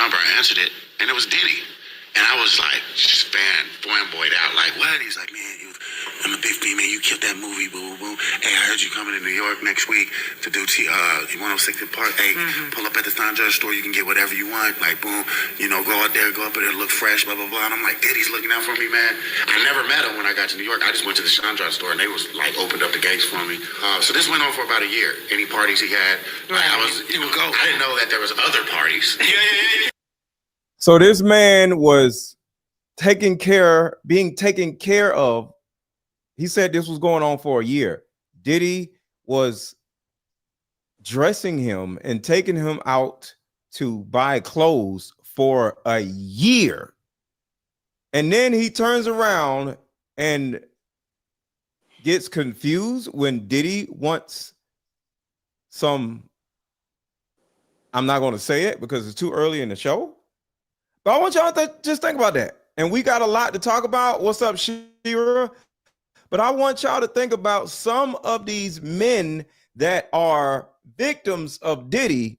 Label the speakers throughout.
Speaker 1: number. I answered it, and it was Diddy. And I was like, just fanboyed out. Like, what? He's like, man, I'm a big fan, man. You killed that movie, boo, boo. Hey, I heard you coming to New York next week to do 106 in Park. Hey, pull up at the Sandra store. You can get whatever you want. Like, boom, go out there, go up there, look fresh, blah, blah, blah. And I'm like, Diddy's looking out for me, man. I never met him when I got to New York. I just went to the Chandra store, and they was like, opened up the gates for me. So this went on for about a year. Any parties he had, like, I didn't know that there was other parties. Yeah.
Speaker 2: So this man was being taken care of. He said this was going on for a year. Diddy was dressing him and taking him out to buy clothes for a year. And then he turns around and gets confused when Diddy wants some, I'm not going to say it because it's too early in the show, but I want y'all to just think about that. And we got a lot to talk about. What's up, Shira? But I want y'all to think about some of these men that are victims of Diddy.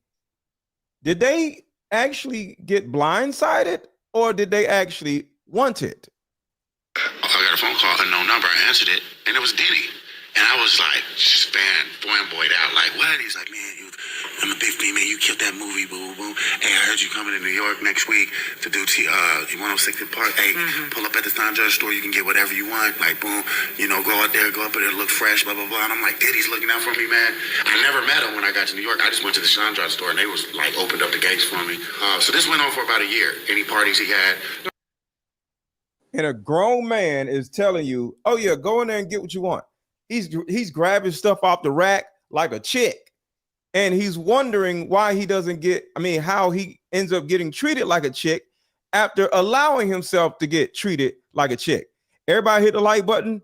Speaker 2: Did they actually get blindsided, or did they actually want it?
Speaker 1: I got a phone call, unknown number. I answered it, and it was Diddy. And I was like, just fanboyed out. Like, what? He's like, man, I'm a big fan, man. You killed that movie, boo, boo. Hey, I heard you coming to New York next week to do 106 in Park. Hey, pull up at the Sandra store. You can get whatever you want. Like, boom, go out there, go up there, look fresh, blah, blah, blah. And I'm like, Diddy's looking out for me, man. I never met him when I got to New York. I just went to the Chandra store, and they was like, opened up the gates for me. So this went on for about a year. Any parties he had.
Speaker 2: And a grown man is telling you, oh yeah, go in there and get what you want. He's grabbing stuff off the rack like a chick. And he's wondering why he doesn't get, how he ends up getting treated like a chick after allowing himself to get treated like a chick. Everybody hit the like button,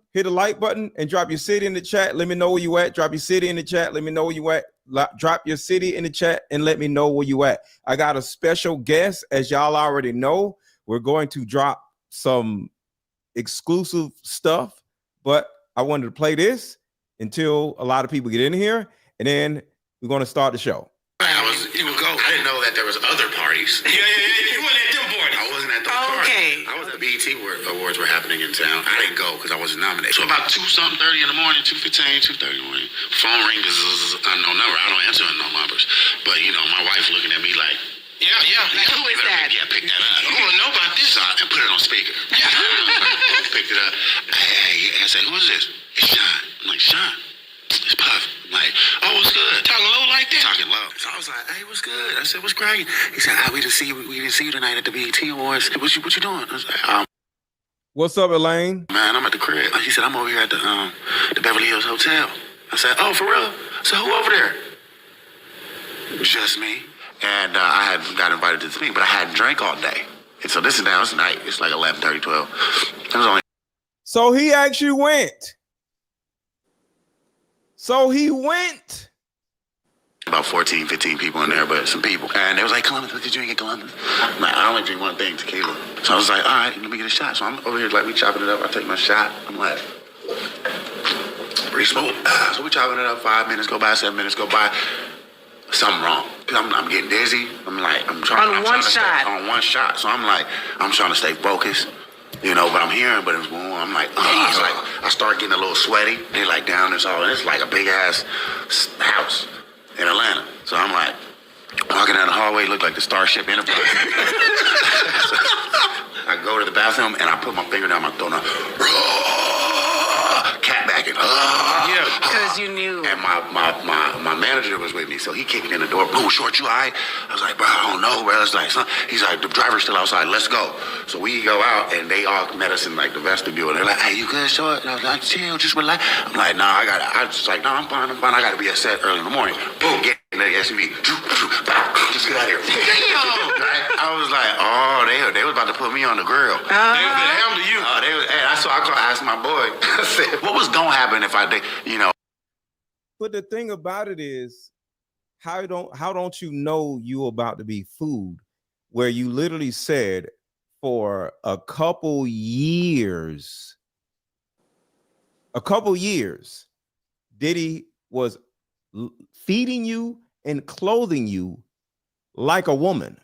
Speaker 2: and drop your city in the chat. Let me know where you at. Drop your city in the chat. Let me know where you at. Drop your city in the chat and let me know where you at. I got a special guest, as y'all already know. We're going to drop some exclusive stuff, but I wanted to play this until a lot of people get in here, and then we're going to start the show.
Speaker 1: I didn't know that there was other parties. Yeah. You weren't at them parties. I wasn't at those parties. I was at the BET Awards were happening in town. I didn't go because I wasn't nominated. So about 2:30 in the morning, 2:15, 2:30 in the morning, phone ring is unknown number. I don't answer unknown numbers. But, my wife looking at me like, yeah.
Speaker 3: Like, who is that?
Speaker 1: Yeah, pick that up. You don't know about this. And put it on speaker. Yeah. Picked it up. Hey, I said, who is this? It's Sean. I'm like, Sean, it's Puff. I'm like, oh, what's good? Talking low like that? Talking low. So I was like, hey, what's good? I said, what's cracking? He said, we didn't see you tonight at the BET Awards. What you doing? I was like,
Speaker 2: what's up, Elaine?
Speaker 1: Man, I'm at the crib. He said, I'm over here at the Beverly Hills Hotel. I said, oh, for real? So who over there? Just me. And I had got invited to the meeting, but I hadn't drank all day. And so this is now, it's night. It's like 11:30, 12. It was only.
Speaker 2: So he actually went.
Speaker 1: About 14, 15 people in there, but some people. And they was like, Columbus, what did you drink at Columbus? I'm like, I only drink one thing, tequila. So I was like, all right, let me get a shot. So I'm over here, like, we chopping it up. I take my shot. I'm like, pretty smooth. So we chopping it up. 5 minutes go by, 7 minutes go by. Something wrong. I'm getting dizzy. I'm trying
Speaker 3: on one shot.
Speaker 1: So I'm like, I'm trying to stay focused, but I'm hearing, but it's warm. I'm like, I start getting a little sweaty. They like down this all, and it's like a big ass house in Atlanta. So I'm like, walking down the hallway, look like the Starship Enterprise. So I go to the bathroom and I put my finger down my throat. Cat backing.
Speaker 3: Yeah, because you knew.
Speaker 1: And my manager was with me, so he kicked in the door. Boom, Short, you all right? I was like, bro, I don't know, bro. It's like, he's like, the driver's still outside. Let's go. So we go out, and they all met us in like the vestibule. And they're like, hey, you good, Short? And I was like, chill, just relax. I'm like, nah, I was just like, no, I'm fine. I got to be at set early in the morning. Boom, get in the SUV. Just get out of here. I was like, oh, they was about to put me on the grill. They was going to handle you. So I asked my boy, I said, what was going to happen if I did,
Speaker 2: But the thing about it is, how don't you know you about to be food, where you literally said for a couple years, Diddy was feeding you and clothing you like a woman.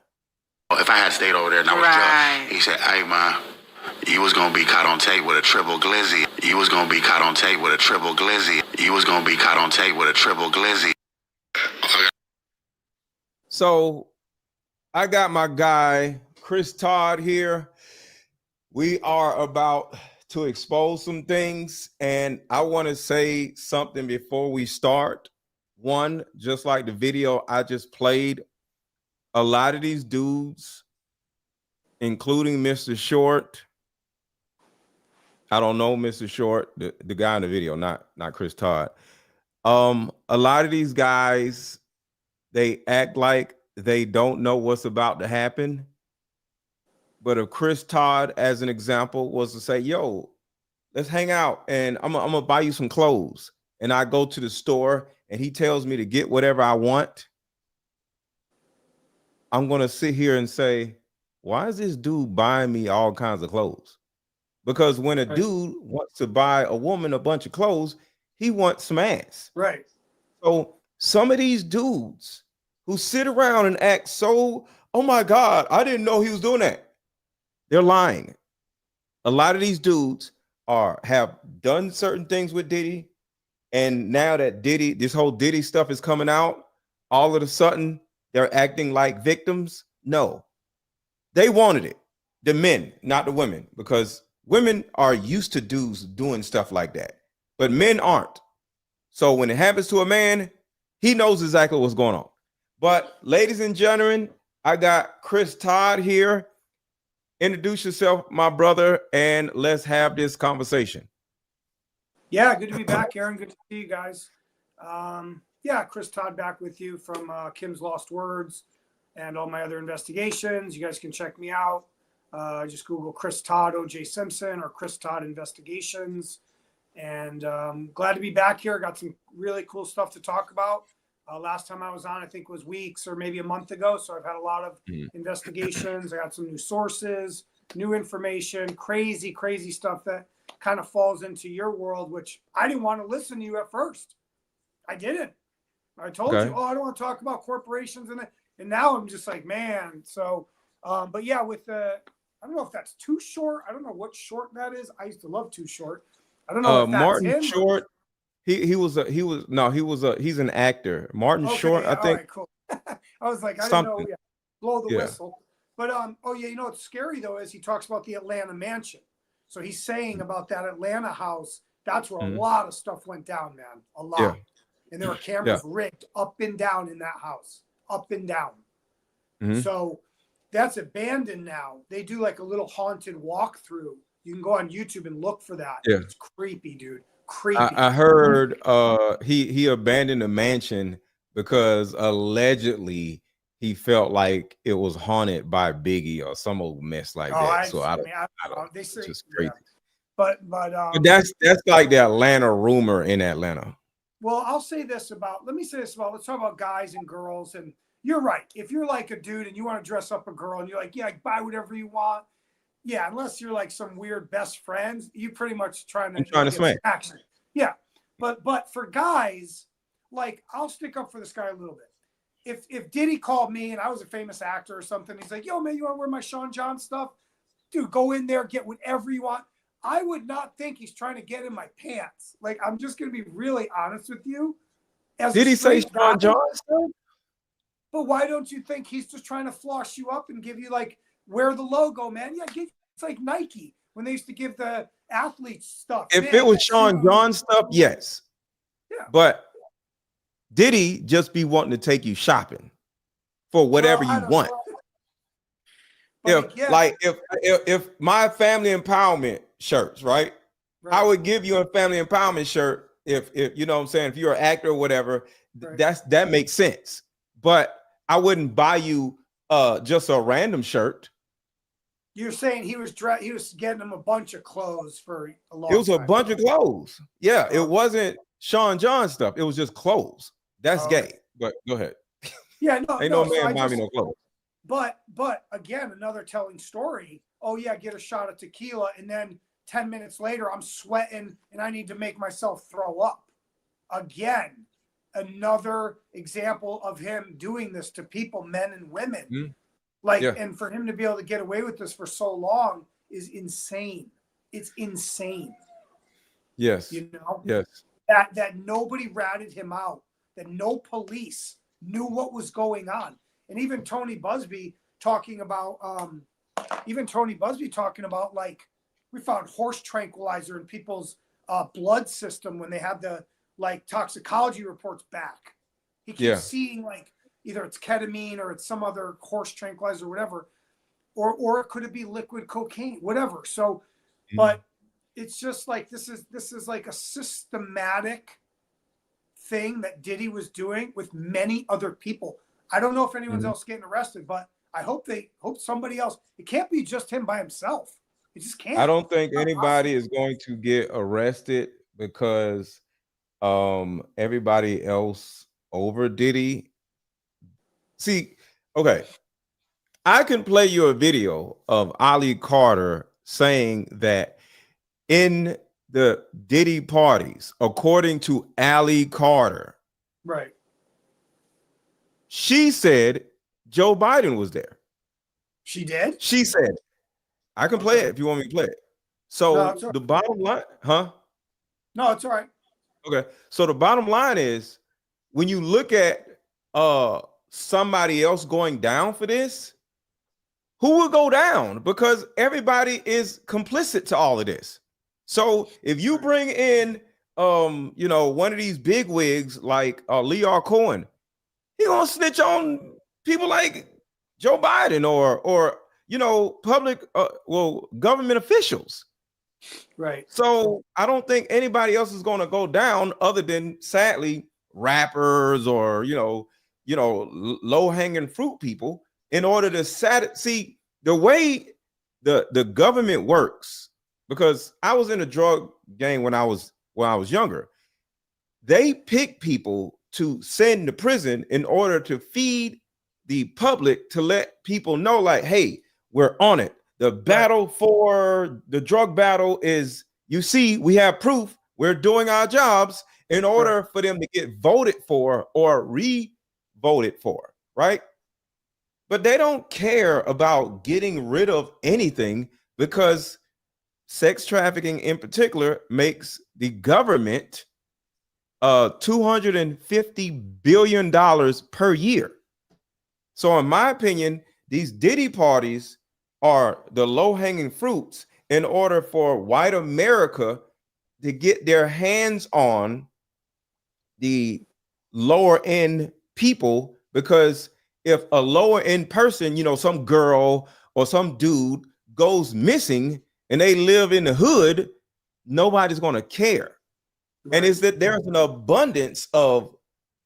Speaker 1: If if I had stayed over there and I was drunk, he said, "Hey man, you was gonna be caught on tape with a triple glizzy. You was gonna be caught on tape with a triple glizzy. You was gonna be caught on tape with a triple glizzy."
Speaker 2: So I got my guy Chris Todd here. We are about to expose some things, and I want to say something before we start. One, just like the video I just played, a lot of these dudes, including Mr. Short, I don't know Mr. Short, the guy in the video, not Chris Todd. A lot of these guys, they act like they don't know what's about to happen. But if Chris Todd, as an example, was to say, "Yo, let's hang out and I'm gonna buy you some clothes," and I go to the store and he tells me to get whatever I want, I'm gonna sit here and say, why is this dude buying me all kinds of clothes? Because when a dude wants to buy a woman a bunch of clothes, he wants some ass.
Speaker 4: Right.
Speaker 2: So some of these dudes who sit around and act so, "Oh my God, I didn't know he was doing that," they're lying. A lot of these dudes have done certain things with Diddy, and now that this whole Diddy stuff is coming out, all of a sudden they're acting like victims. No, they wanted it. The men, not the women, because women are used to dudes doing stuff like that, but men aren't. So when it happens to a man, he knows exactly what's going on. But ladies and gentlemen, I got Chris Todd here. Introduce yourself, my brother, and let's have this conversation.
Speaker 4: Yeah, good to be back, Aaron. Good to see you guys. Yeah, Chris Todd back with you from Kim's Lost Words and all my other investigations. You guys can check me out. Just Google Chris Todd, O.J. Simpson, or Chris Todd Investigations. And glad to be back here. Got some really cool stuff to talk about. Last time I was on, I think, was weeks or maybe a month ago. So I've had a lot of investigations. I got some new sources, new information, crazy stuff that kind of falls into your world, which I didn't want to listen to you at first. I didn't. I told you, I don't want to talk about corporations and now I'm just like, man. So, but yeah, with I don't know if that's Too Short. I don't know what Short that is. I used to love Too Short. I don't know if that's
Speaker 2: Martin
Speaker 4: him.
Speaker 2: Short. He's an actor. Martin Short, I think.
Speaker 4: All right, cool. I was like, I didn't know. Yeah, blow the whistle. But you know what's scary though is he talks about the Atlanta mansion. So he's saying about that Atlanta house. That's where a lot of stuff went down, man. A lot. Yeah. And there were cameras rigged up and down in that house, up and down. So that's abandoned now. They do like a little haunted walkthrough. You can go on YouTube and look for that. Yeah. It's creepy, dude. Creepy.
Speaker 2: I heard he abandoned the mansion because allegedly he felt like it was haunted by Biggie or some old mess like that. I don't they say, just crazy.
Speaker 4: But
Speaker 2: that's like the Atlanta rumor in Atlanta.
Speaker 4: Well, let's talk about guys and girls. And you're right. If you're like a dude and you want to dress up a girl and you're like, yeah, buy whatever you want. Yeah, unless you're like some weird best friends, you pretty much trying to
Speaker 2: smack
Speaker 4: action. Yeah, but for guys, like I'll stick up for this guy a little bit. If Diddy called me and I was a famous actor or something, he's like, "Yo, man, you want to wear my Sean John stuff? Dude, go in there, get whatever you want." I would not think he's trying to get in my pants. Like, I'm just going to be really honest with you.
Speaker 2: Did he say Sean John stuff?
Speaker 4: But why don't you think he's just trying to floss you up and give you like, wear the logo, man? Yeah, it's like Nike when they used to give the athletes stuff.
Speaker 2: If it was Sean John stuff, yes.
Speaker 4: Yeah.
Speaker 2: But Diddy just be wanting to take you shopping for whatever you want. If my family empowerment shirts, right? I would give you a family empowerment shirt if you know what I'm saying, if you're an actor or whatever, that makes sense. But I wouldn't buy you just a random shirt.
Speaker 4: You're saying he was getting him a bunch of clothes for a long time.
Speaker 2: It was a bunch of clothes. Yeah, it wasn't Sean John stuff. It was just clothes. That's gay. But go ahead.
Speaker 4: Yeah, no,
Speaker 2: ain't no man buy me no clothes.
Speaker 4: But again, another telling story. Oh yeah, get a shot of tequila, and then 10 minutes later, I'm sweating and I need to make myself throw up. Again, another example of him doing this to people, men and women. Like,
Speaker 2: Yeah.
Speaker 4: and for him to be able to get away with this for so long is insane. It's insane.
Speaker 2: Yes.
Speaker 4: You know,
Speaker 2: Yes.
Speaker 4: that nobody ratted him out, that no police knew what was going on. And even Tony Busby talking about, like, we found horse tranquilizer in people's blood system when they had the like toxicology reports back. He keeps seeing like either it's ketamine or it's some other horse tranquilizer or whatever, or it could be liquid cocaine, whatever. So, but it's just like this is like a systematic thing that Diddy was doing with many other people. I don't know if anyone's else getting arrested, but I hope somebody else. It can't be just him by himself. It just can't.
Speaker 2: I don't think anybody is going to get arrested because everybody else over Diddy. See, okay, I can play you a video of Ali Carter saying that in the Diddy parties, according to Ali Carter,
Speaker 4: Right.
Speaker 2: she said Joe Biden was there.
Speaker 4: She did?
Speaker 2: She said, I can play it if you want me to play it. So
Speaker 4: No,
Speaker 2: the bottom line,
Speaker 4: No, it's all right.
Speaker 2: Okay. So the bottom line is when you look at somebody else going down for this, who will go down? Because everybody is complicit to all of this. So if you bring in one of these big wigs like Lear Cohen, he gonna snitch on people like Joe Biden or public government officials.
Speaker 4: Right.
Speaker 2: So I don't think anybody else is going to go down other than sadly rappers or low hanging fruit people in order to see the way the government works. Because I was in a drug gang when I was younger. They pick people to send to prison in order to feed the public, to let people know like, hey, we're on it. The battle for the drug battle is, you see, we have proof we're doing our jobs in order for them to get voted for or re-voted for, right? But they don't care about getting rid of anything because sex trafficking in particular makes the government $250 billion per year. So in my opinion, these Diddy parties are the low-hanging fruits in order for white America to get their hands on the lower end people, because if a lower end person, some girl or some dude goes missing and they live in the hood, nobody's going to care. Right. And it's that there's an abundance of,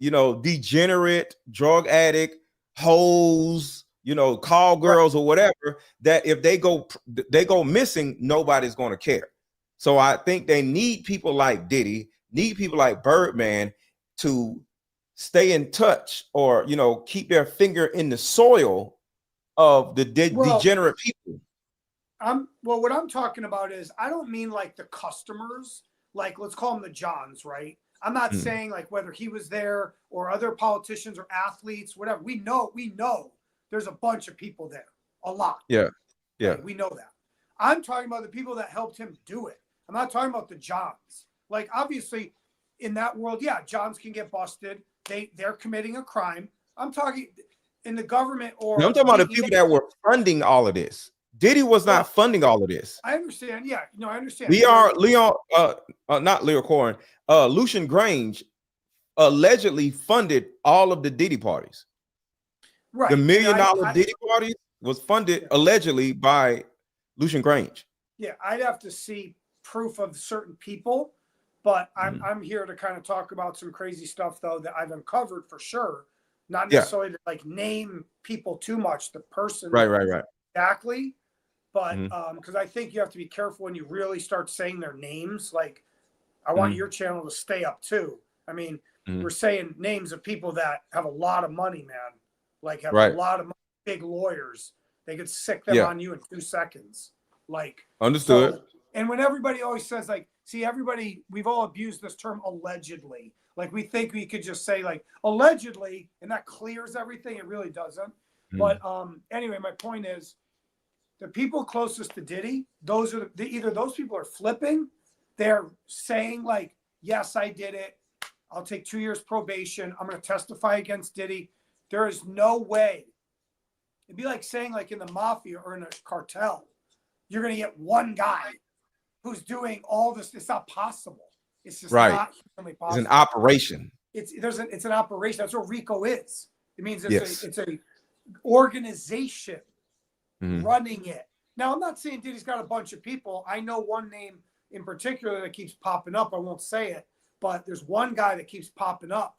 Speaker 2: degenerate, drug addict, hoes, call girls or whatever, that if they go missing, nobody's going to care. So I think they need people like Diddy, need people like Birdman to stay in touch or, keep their finger in the soil of the degenerate people.
Speaker 4: What I'm talking about is, I don't mean like the customers, like let's call them the Johns, right? I'm not saying like whether he was there or other politicians or athletes, whatever. We know there's a bunch of people there, a lot.
Speaker 2: Yeah. Yeah.
Speaker 4: Right? We know that. I'm talking about the people that helped him do it. I'm not talking about the Johns. Like, obviously in that world, yeah, Johns can get busted. They're committing a crime. I'm talking in the government or
Speaker 2: I'm talking about the people that were funding all of this. Diddy was not funding all of this.
Speaker 4: I understand. Yeah, no, I understand.
Speaker 2: Not Lear Cohen, Lucian Grange allegedly funded all of the Diddy parties.
Speaker 4: Right.
Speaker 2: The $1 million Diddy parties was funded allegedly by Lucian Grange.
Speaker 4: Yeah, I'd have to see proof of certain people, but I'm here to kind of talk about some crazy stuff though that I've uncovered for sure. Not necessarily to like name people too much, the person.
Speaker 2: Right.
Speaker 4: Exactly. But because I think you have to be careful when you really start saying their names. Like, I want your channel to stay up too. I mean, we're saying names of people that have a lot of money, man. Like, have a lot of money, big lawyers. They could sick them on you in 2 seconds. Like,
Speaker 2: understood.
Speaker 4: So, and when everybody always says, like, see, we've all abused this term allegedly. Like, we think we could just say like allegedly, and that clears everything. It really doesn't. But anyway, my point is, the people closest to Diddy, those are either those people are flipping, they're saying like, yes, I did it. I'll take 2 years probation. I'm going to testify against Diddy. There is no way. It'd be like saying like in the mafia or in a cartel, you're going to get one guy who's doing all this. It's not possible. It's just not humanly possible.
Speaker 2: It's an operation.
Speaker 4: It's an operation. That's what RICO is. It means it's a organization running it. Now, I'm not saying Diddy's got a bunch of people. I know one name in particular that keeps popping up. I won't say it, but there's one guy that keeps popping up.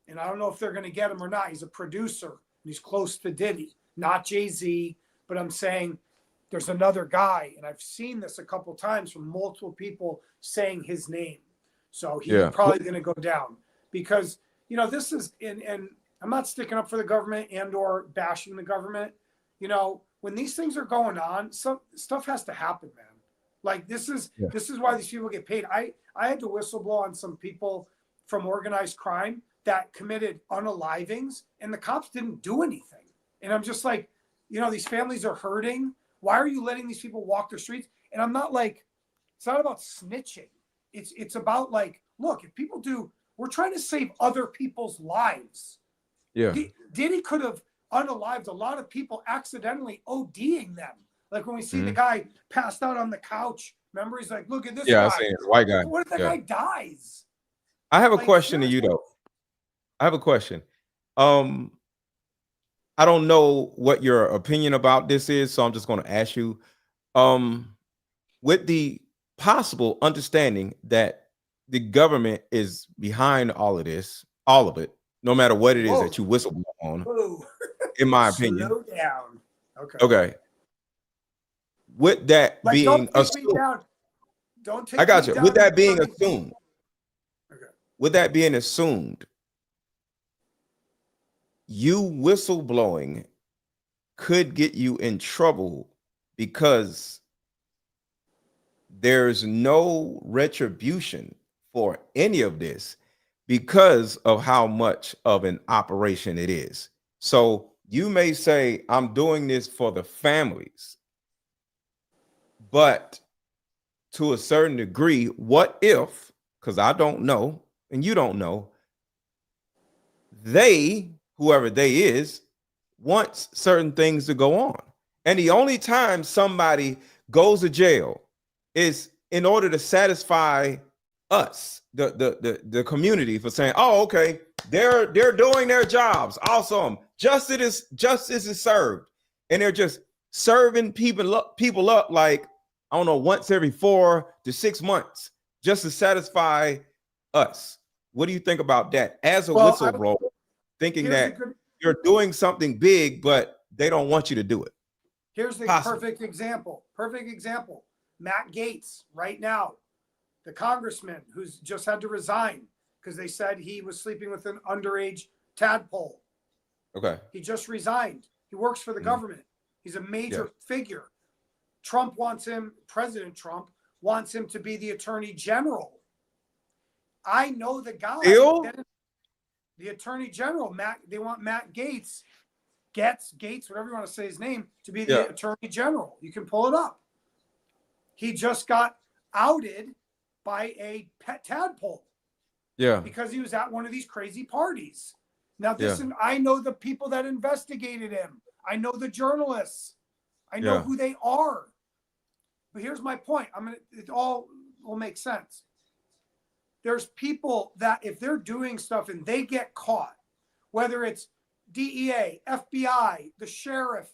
Speaker 4: And I don't know if they're going to get him or not. He's a producer. And he's close to Diddy, not Jay-Z. But I'm saying there's another guy. And I've seen this a couple times from multiple people saying his name. So he's probably going to go down. Because, you know, this is, and I'm not sticking up for the government and or bashing the government. You know, when these things are going on, some stuff has to happen, man. Like this is why these people get paid. I had to whistleblow on some people from organized crime that committed unalivings, and the cops didn't do anything. And I'm just like, you know, these families are hurting. Why are you letting these people walk the streets? And I'm not like, it's not about snitching. It's about like, look, if people do, we're trying to save other people's lives.
Speaker 2: Yeah.
Speaker 4: Diddy could have unalived a lot of people accidentally ODing them. Like when we see the guy passed out on the couch. Remember, he's like, look at this guy.
Speaker 2: I see it. White guy.
Speaker 4: What if that guy dies?
Speaker 2: I have a question to you though. I have a question. I don't know what your opinion about this is, so I'm just going to ask you. With the possible understanding that the government is behind all of this, all of it, no matter what it is that you whistleblow on, in my opinion.
Speaker 4: Slow down.
Speaker 2: Okay. With that
Speaker 4: like,
Speaker 2: being assumed,
Speaker 4: don't take
Speaker 2: I got
Speaker 4: me
Speaker 2: you.
Speaker 4: down
Speaker 2: With that being
Speaker 4: in
Speaker 2: assumed, with that being assumed, you whistleblowing could get you in trouble because there's no retribution for any of this because of how much of an operation it is. So you may say, I'm doing this for the families, but to a certain degree, what if, because I don't know, and you don't know, they, whoever they is, wants certain things to go on. And the only time somebody goes to jail is in order to satisfy us, the community, for saying, oh, okay, they're doing their jobs. Awesome. Justice is served. And they're just serving people up like, I don't know, once every 4 to 6 months just to satisfy us. What do you think about that as a whistleblower, thinking that you're doing something big, but they don't want you to do it?
Speaker 4: Here's the perfect example. Matt Gaetz, right now, the congressman who's just had to resign because they said he was sleeping with an underage tadpole.
Speaker 2: Okay.
Speaker 4: He just resigned. He works for the government. He's a major figure. President Trump wants him to be the attorney general. I know the guy. The attorney general, they want Matt Gaetz, whatever you want to say his name, to be the attorney general. You can pull it up. He just got outed by a pet tadpole. Yeah. Because he was at one of these crazy parties. Now, I know the people that investigated him. I know the journalists. I know who they are. But here's my point. It all will make sense. There's people that if they're doing stuff and they get caught, whether it's DEA, FBI, the sheriff,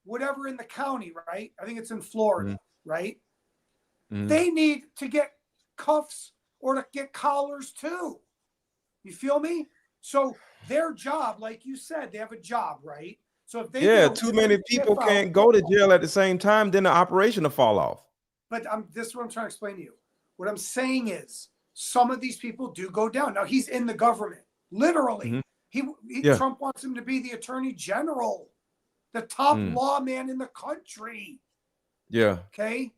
Speaker 4: whatever in the county, right? I think it's in Florida, right? They need to get cuffs or to get collars too. You feel me? So their job, like you said, they have a job, right? So if they
Speaker 2: too many people can't go to jail at the same time, then the operation will fall off.
Speaker 4: But this is what I'm trying to explain to you. What I'm saying is some of these people do go down. Now he's in the government, literally. Trump wants him to be the attorney general, the top lawman in the country. Yeah. Okay.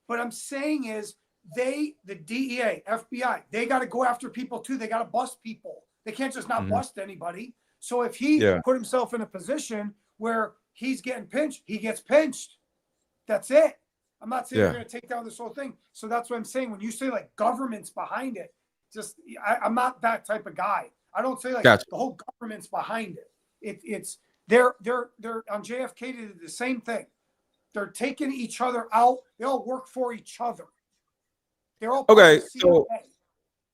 Speaker 4: What I'm saying is the DEA, FBI, they got to go after people too. They got to bust people. They can't just not bust anybody. So if he put himself in a position where he's getting pinched, he gets pinched. That's it. I'm not saying
Speaker 2: Yeah.
Speaker 4: we're going to take down this whole thing. So that's what I'm saying. When you say like government's behind it, just I'm not that type of guy. I don't say like
Speaker 2: Gotcha.
Speaker 4: the whole government's behind it. It's they're on JFK they did the same thing. They're taking each other out. They all work for each other. They're all
Speaker 2: Okay,
Speaker 4: part of the
Speaker 2: so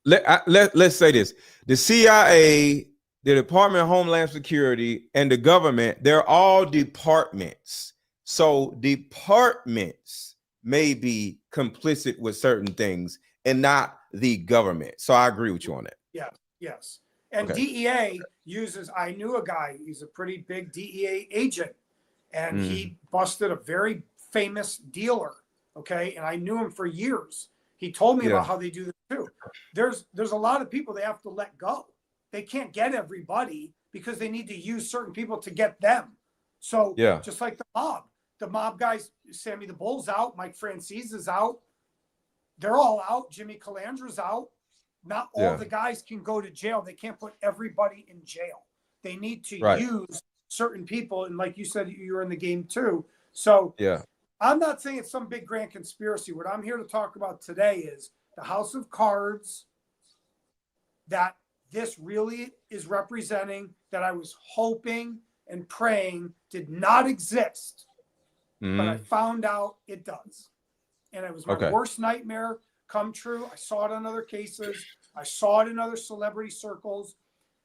Speaker 4: CIA.
Speaker 2: let's say this: the CIA, the Department of Homeland Security, and the government, they're all departments. So departments may be complicit with certain things and not the government. So I agree with you on that.
Speaker 4: Yes. And
Speaker 2: Okay.
Speaker 4: DEA uses, I knew a guy, he's a pretty big DEA agent, and he busted a very famous dealer. Okay. And I knew him for years. He told me about how they do this too. There's a lot of people they have to let go. They can't get everybody because they need to use certain people to get them. So just like the mob guys, Sammy the Bull's out, Mike Francis is out. They're all out. Jimmy Calandra's out. Not all the guys can go to jail. They can't put everybody in jail. They need to use certain people. And like you said, you're in the game too. So I'm not saying it's some big grand conspiracy. What I'm here to talk about today is the House of Cards that this really is representing, that I was hoping and praying did not exist. But I found out it does. And it was my worst nightmare come true. I saw it on other cases. I saw it in other celebrity circles.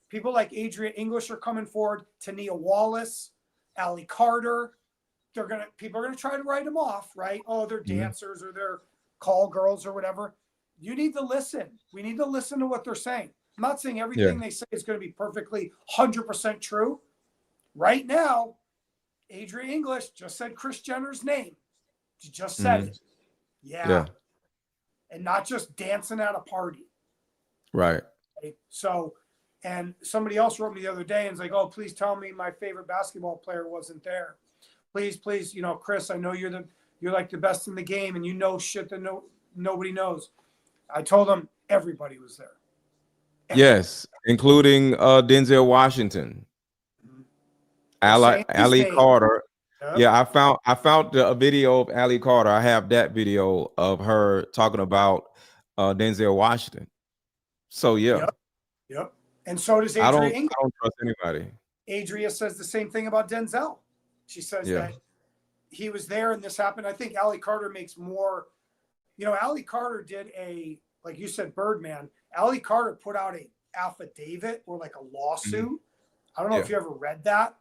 Speaker 4: People like Adria English are coming forward. Tania Wallace, Allie Carter. People are gonna try to write them off, right? Oh, they're dancers or they're call girls or whatever. You need to listen. We need to listen to what they're saying. I'm not saying everything they say is going to be perfectly 100% true. Right now, Adria English just said Kris Jenner's name. She just said it. Yeah. And not just dancing at a party.
Speaker 2: Right.
Speaker 4: Okay? So, and somebody else wrote me the other day and was like, oh, please tell me my favorite basketball player wasn't there. Please, Kris, I know you're like the best in the game and you know shit that nobody knows. I told them everybody was there.
Speaker 2: Yes, including Denzel Washington, Allie Carter. Yep. Yeah, I found a video of Allie Carter. I have that video of her talking about Denzel Washington. So Yep.
Speaker 4: And so does Adria English.
Speaker 2: I don't trust anybody.
Speaker 4: Adria says the same thing about Denzel. She says that he was there and this happened. I think Allie Carter makes more. Allie Carter did like you said, Birdman. Allie Carter put out a affidavit or like a lawsuit. I don't know if you ever read that.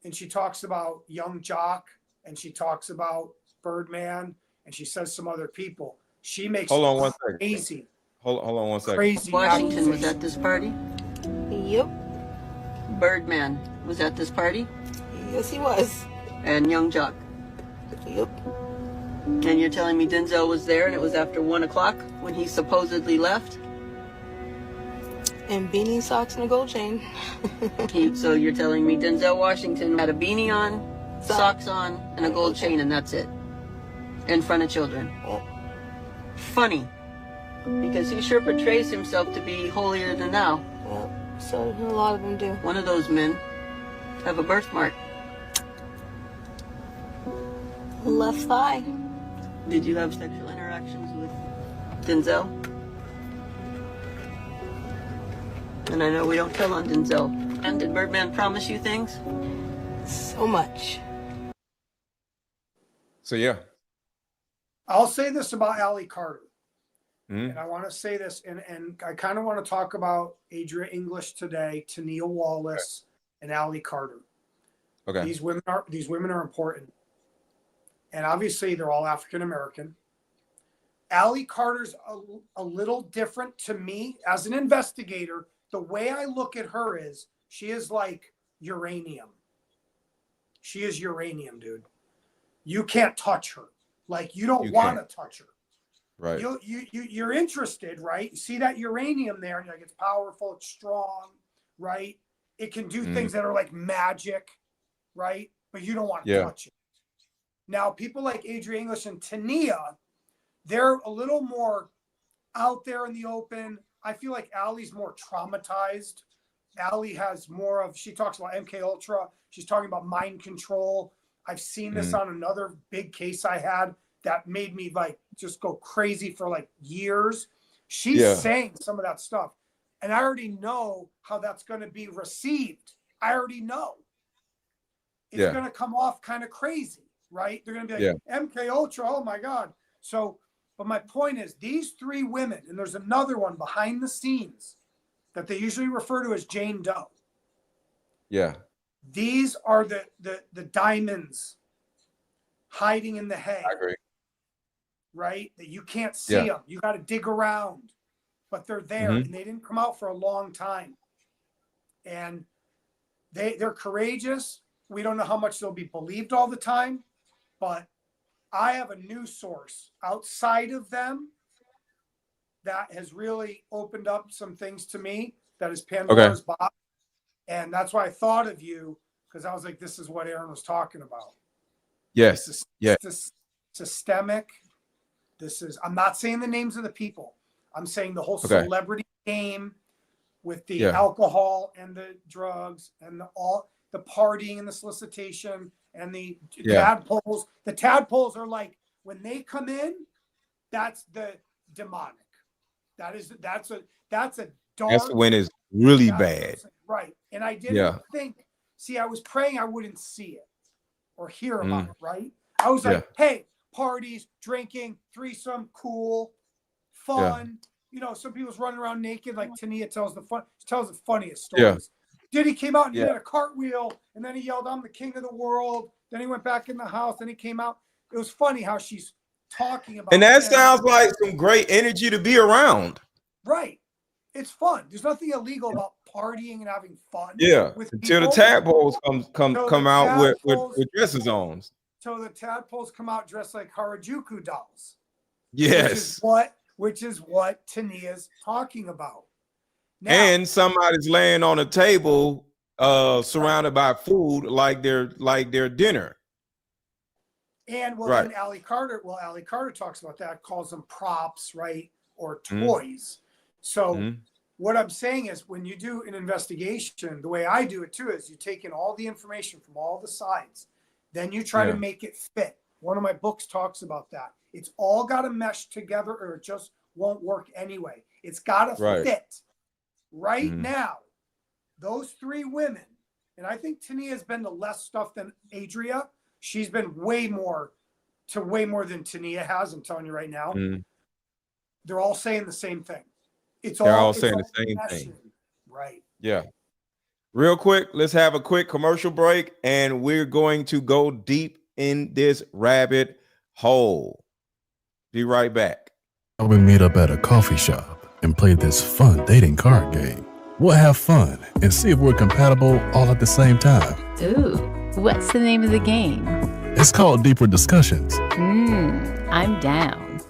Speaker 4: And she talks about Young Jock and she talks about Birdman and she says some other people. She makes
Speaker 2: Hold on one
Speaker 4: crazy.
Speaker 2: Second. Hold on one second.
Speaker 4: Crazy.
Speaker 5: Washington was at this party?
Speaker 6: Yep.
Speaker 5: Birdman was at this party?
Speaker 6: Yes, he was.
Speaker 5: And Young Jock?
Speaker 6: Yep.
Speaker 5: And you're telling me Denzel was there and it was after 1 o'clock when he supposedly left?
Speaker 6: And beanie, socks, and a gold chain.
Speaker 5: So you're telling me Denzel Washington had a beanie on, socks on, and a gold chain, and that's it? In front of children?
Speaker 6: Yep.
Speaker 5: Funny. Because he sure portrays himself to be holier than thou.
Speaker 6: Yep. So a lot of them do.
Speaker 5: One of those men have a birthmark.
Speaker 6: Left thigh.
Speaker 5: Did you have sexual interactions with Denzel? And I know we don't tell on Denzel. And did Birdman promise you things?
Speaker 6: So much.
Speaker 2: So yeah.
Speaker 4: I'll say this about Allie Carter. And I want to say this, and I kind of want to talk about Adria English today, Tania Wallace, and Allie Carter.
Speaker 2: Okay.
Speaker 4: These women are important. And obviously they're all African American. Allie Carter's a little different to me as an investigator. The way I look at her is she is like uranium. She is uranium, dude. You can't touch her. Like you don't want to touch her.
Speaker 2: Right.
Speaker 4: You're interested, right? You see that uranium there, and you're like, it's powerful, it's strong, right? It can do things that are like magic, right? But you don't want to touch it. Now, people like Adria English and Tania, they're a little more out there in the open. I feel like Allie's more traumatized Allie has more of, she talks about MK Ultra. She's talking about mind control. I've seen this on another big case I had that made me like just go crazy for like years. She's saying some of that stuff. And I already know how that's going to be received. I already know. It's going to come off kind of crazy, right? They're going to be like, MK Ultra, oh my God. So, but my point is, these three women, and there's another one behind the scenes that they usually refer to as Jane Doe.
Speaker 2: Yeah.
Speaker 4: These are the diamonds hiding in the hay.
Speaker 2: I agree.
Speaker 4: Right? That you can't see them. You got to dig around, but they're there, and they didn't come out for a long time. And they're courageous. We don't know how much they'll be believed all the time, but I have a news source outside of them that has really opened up some things to me. That is Pandora's box. And that's why I thought of you, because I was like, this is what Aaron was talking about.
Speaker 2: Yes.
Speaker 4: This is systemic. This is, I'm not saying the names of the people. I'm saying the whole celebrity game with the alcohol and the drugs and the partying and the solicitation and the tadpoles. The tadpoles are like, when they come in, that's the demonic. That's a dark.
Speaker 2: That's when it's really bad.
Speaker 4: Right. And I didn't think, see, I was praying I wouldn't see it or hear about it, right? I was like, hey, parties, drinking, threesome, cool, fun. You know, some people's running around naked, like Tania tells the funniest stories. Diddy came out and he did a cartwheel, and then he yelled, I'm the king of the world. Then he went back in the house, then he came out. It was funny how she's talking about.
Speaker 2: And that sounds like some great energy to be around.
Speaker 4: Right. It's fun. There's nothing illegal about partying and having fun.
Speaker 2: Yeah.
Speaker 4: With
Speaker 2: Until
Speaker 4: people.
Speaker 2: the tadpoles come out with dresses on.
Speaker 4: So the tadpoles come out dressed like Harajuku dolls.
Speaker 2: Yes.
Speaker 4: Which is what Tania's talking about. Now,
Speaker 2: and somebody's laying on a table surrounded by food like their dinner.
Speaker 4: And then Allie Carter talks about that, calls them props, right? Or toys. So what I'm saying is, when you do an investigation, the way I do it too is you take in all the information from all the sides. Then you try to make it fit. One of my books talks about that. It's all got to mesh together or it just won't work anyway. It's got to fit. Right now, those three women, and I think Tania has been to less stuff than Adria. She's been way more than Tania has. I'm telling you right now. They're all saying the same thing. They're all saying the same thing. Right.
Speaker 2: Yeah. Real quick, let's have a quick commercial break, and we're going to go deep in this rabbit hole. Be right back.
Speaker 7: We meet up at a coffee shop and play this fun dating card game. We'll have fun and see if we're compatible all at the same time.
Speaker 8: Ooh, what's the name of the game?
Speaker 7: It's called Deeper Discussions.
Speaker 8: I'm down.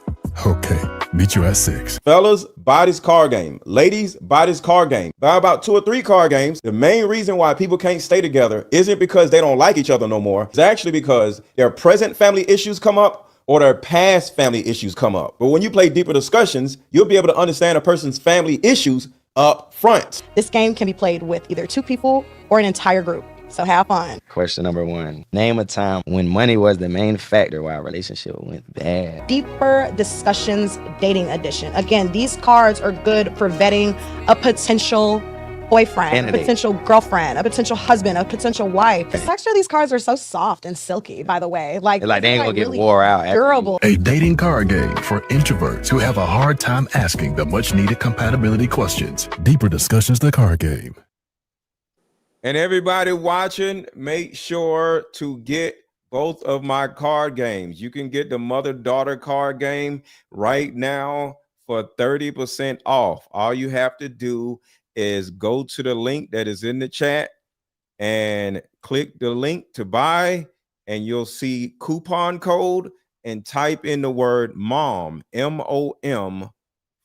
Speaker 7: Okay, meet you at 6.
Speaker 2: Fellas, buy this card game. Ladies, buy this card game. Buy about 2 or 3 card games. The main reason why people can't stay together isn't because they don't like each other no more. It's actually because their present family issues come up or their past family issues come up. But when you play Deeper Discussions, you'll be able to understand a person's family issues up front.
Speaker 9: This game can be played with either 2 people or an entire group. So have fun.
Speaker 10: Question number 1. Name a time when money was the main factor why a relationship went bad.
Speaker 9: Deeper Discussions Dating Edition. Again, these cards are good for vetting a potential boyfriend, a potential girlfriend, a potential husband, a potential wife. The texture of these cards are so soft and silky, by the way. Like
Speaker 10: they ain't gonna get wore out.
Speaker 9: Durable.
Speaker 7: A dating card game for introverts who have a hard time asking the much needed compatibility questions. Deeper Discussions, the card game.
Speaker 2: And everybody watching, make sure to get both of my card games. You can get the mother-daughter card game right now for 30% off. All you have to do is go to the link that is in the chat and click the link to buy, and you'll see coupon code and type in the word MOM, M-O-M,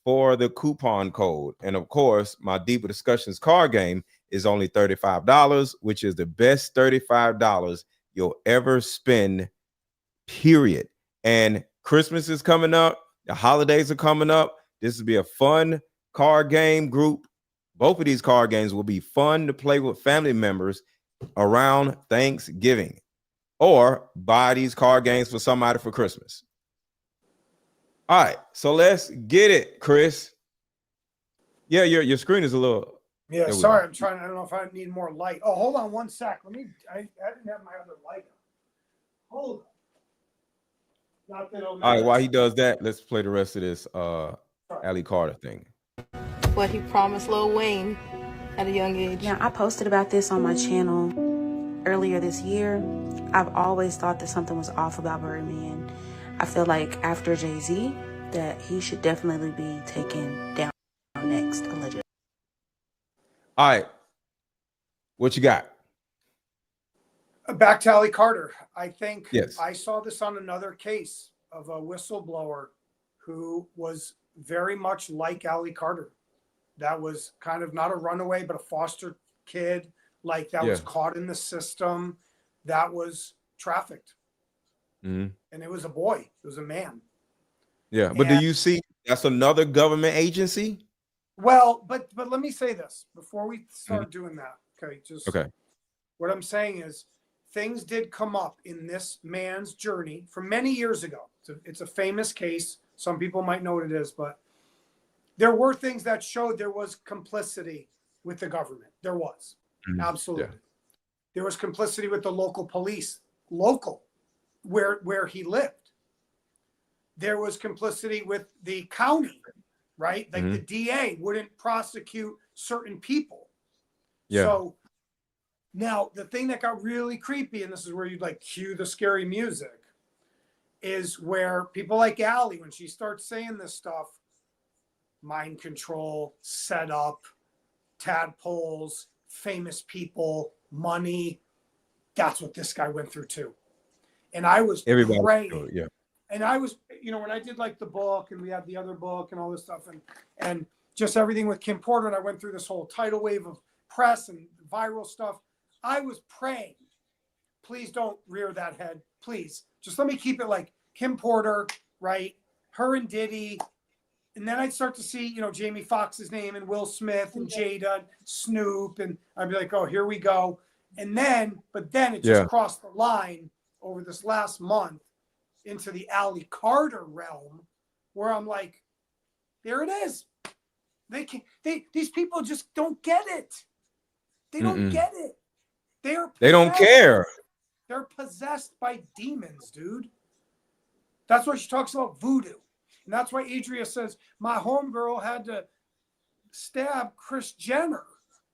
Speaker 2: for the coupon code. And of course, my Deeper Discussions card game is only $35, which is the best $35 you'll ever spend, period. And Christmas is coming up. The holidays are coming up. This will be a fun card game group Both of these card games will be fun to play with family members around Thanksgiving, or buy these card games for somebody for Christmas. All right, so let's get it, Chris. Yeah, your screen is a little.
Speaker 4: Yeah, sorry, I'm trying. I don't know if I need more light. Oh, hold on one sec. Let me. I didn't have my other light on. Hold on. Not that
Speaker 2: All right, while he does that, let's play the rest of this Ali Carter thing.
Speaker 6: What he promised Lil Wayne at a young age.
Speaker 11: Now, I posted about this on my channel earlier this year. I've always thought that something was off about Birdman. I feel like after Jay-Z, that he should definitely be taken down next, allegedly.
Speaker 2: All right, what you got?
Speaker 4: Back to Ali Carter. I think
Speaker 2: Yes.
Speaker 4: I saw this on another case of a whistleblower who was very much like Ali Carter. That was kind of not a runaway, but a foster kid, like that was caught in the system, that was trafficked.
Speaker 2: Mm-hmm.
Speaker 4: And it was a boy, it was a man.
Speaker 2: Yeah, but do you see that's another government agency?
Speaker 4: Well, but let me say this before we start doing that. Okay, just what I'm saying is things did come up in this man's journey from many years ago. It's a famous case. Some people might know what it is, but there were things that showed there was complicity with the government. There was. Absolutely. Yeah. There was complicity with the local police, where he lived. There was complicity with the county, right? Like the DA wouldn't prosecute certain people.
Speaker 2: Yeah.
Speaker 4: So now the thing that got really creepy, and this is where you'd like cue the scary music, is where people like Allie, when she starts saying this stuff, mind control, setup, tadpoles, famous people, money. That's what this guy went through too. And I was praying.
Speaker 2: Yeah.
Speaker 4: And I was, when I did like the book and we had the other book and all this stuff and just everything with Kim Porter, and I went through this whole tidal wave of press and viral stuff. I was praying, please don't rear that head. Please. Just let me keep it like Kim Porter, right? Her and Diddy. And then I'd start to see, Jamie Foxx's name and Will Smith and Jada, and Snoop, and I'd be like, oh, here we go. And then, it just crossed the line over this last month into the Ali Carter realm, where I'm like, there it is. These people just don't get it. They don't get it. They
Speaker 2: don't care.
Speaker 4: They're possessed by demons, dude. That's why she talks about voodoo. And that's why Adria says, my homegirl had to stab Kris Jenner.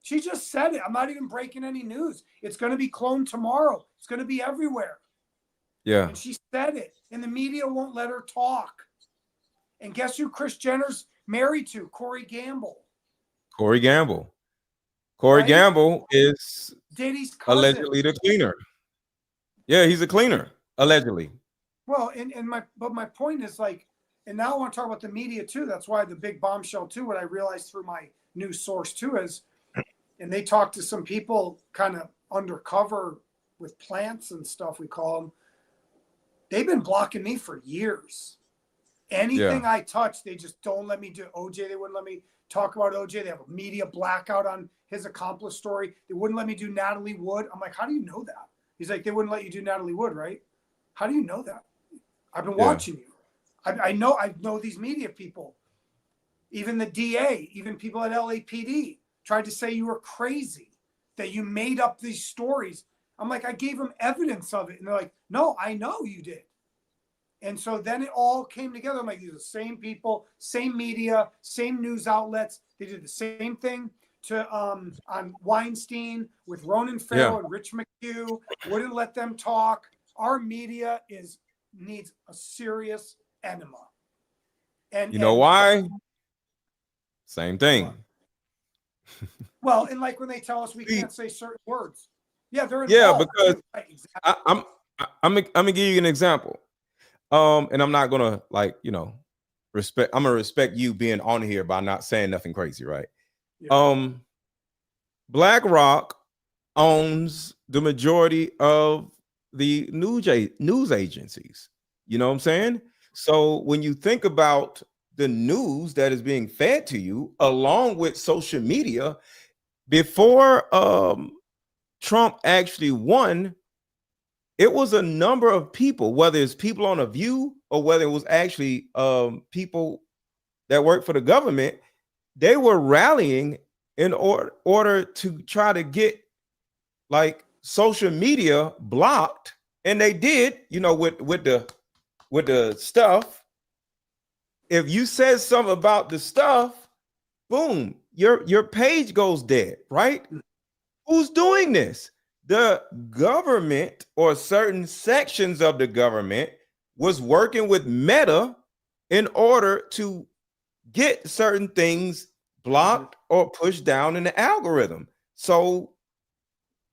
Speaker 4: She just said it. I'm not even breaking any news. It's going to be cloned tomorrow. It's going to be everywhere.
Speaker 2: Yeah.
Speaker 4: And she said it. And the media won't let her talk. And guess who Kris Jenner's married to? Corey Gamble.
Speaker 2: Corey Gamble. Corey Gamble is
Speaker 4: Diddy's cousin.
Speaker 2: Allegedly the cleaner. Yeah, he's a cleaner, allegedly.
Speaker 4: Well, but my point is like, and now I want to talk about the media too. That's why the big bombshell too, what I realized through my news source too is, and they talked to some people kind of undercover with plants and stuff, we call them. They've been blocking me for years. Anything I touch, they just don't let me do. OJ, they wouldn't let me talk about OJ. They have a media blackout on his accomplice story. They wouldn't let me do Natalie Wood. I'm like, how do you know that? He's like, they wouldn't let you do Natalie Wood, right? How do you know that? I've been watching you. I know these media people, even the DA, even people at LAPD tried to say you were crazy, that you made up these stories. I'm like, I gave them evidence of it. And they're like, no, I know you did. And so then it all came together. I'm like, these are the same people, same media, same news outlets. They did the same thing to on Weinstein with Ronan Farrow and Rich McHugh. Wouldn't let them talk. Our media needs a serious enema. And
Speaker 2: you know why? Same thing.
Speaker 4: Well, and like when they tell us we can't say certain words. Yeah, they're involved.
Speaker 2: Yeah, because
Speaker 4: right, exactly.
Speaker 2: I'm gonna give you an example. And I'm not gonna respect. I'm gonna respect you being on here by not saying nothing crazy, right? Yeah. BlackRock owns the majority of the news agencies. You know what I'm saying? So when you think about the news that is being fed to you, along with social media, before Trump actually won, it was a number of people, whether it's people on a View or whether it was actually people that work for the government, they were rallying in order to try to get like social media blocked, and they did, with the stuff. If you said something about the stuff, boom, your page goes dead, right? Who's doing this? The government or certain sections of the government was working with Meta in order to get certain things blocked or pushed down in the algorithm. So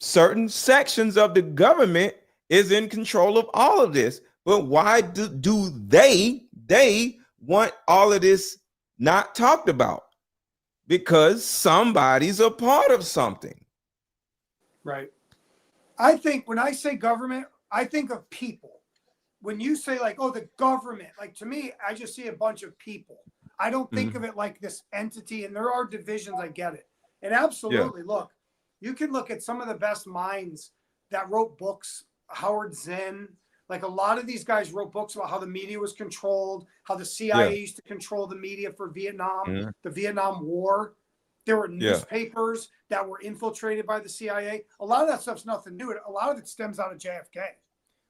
Speaker 2: certain sections of the government is in control of all of this. But why do they want all of this not talked about? Because somebody's a part of something.
Speaker 4: Right. I think when I say government, I think of people. When you say like, oh, the government, like to me, I just see a bunch of people. I don't think of it like this entity, and there are divisions. I get it. And absolutely, look, you can look at some of the best minds that wrote books, Howard Zinn, like a lot of these guys wrote books about how the media was controlled, how the CIA used to control the media for Vietnam, the Vietnam War. There were newspapers that were infiltrated by the CIA. A lot of that stuff's nothing new. A lot of it stems out of JFK.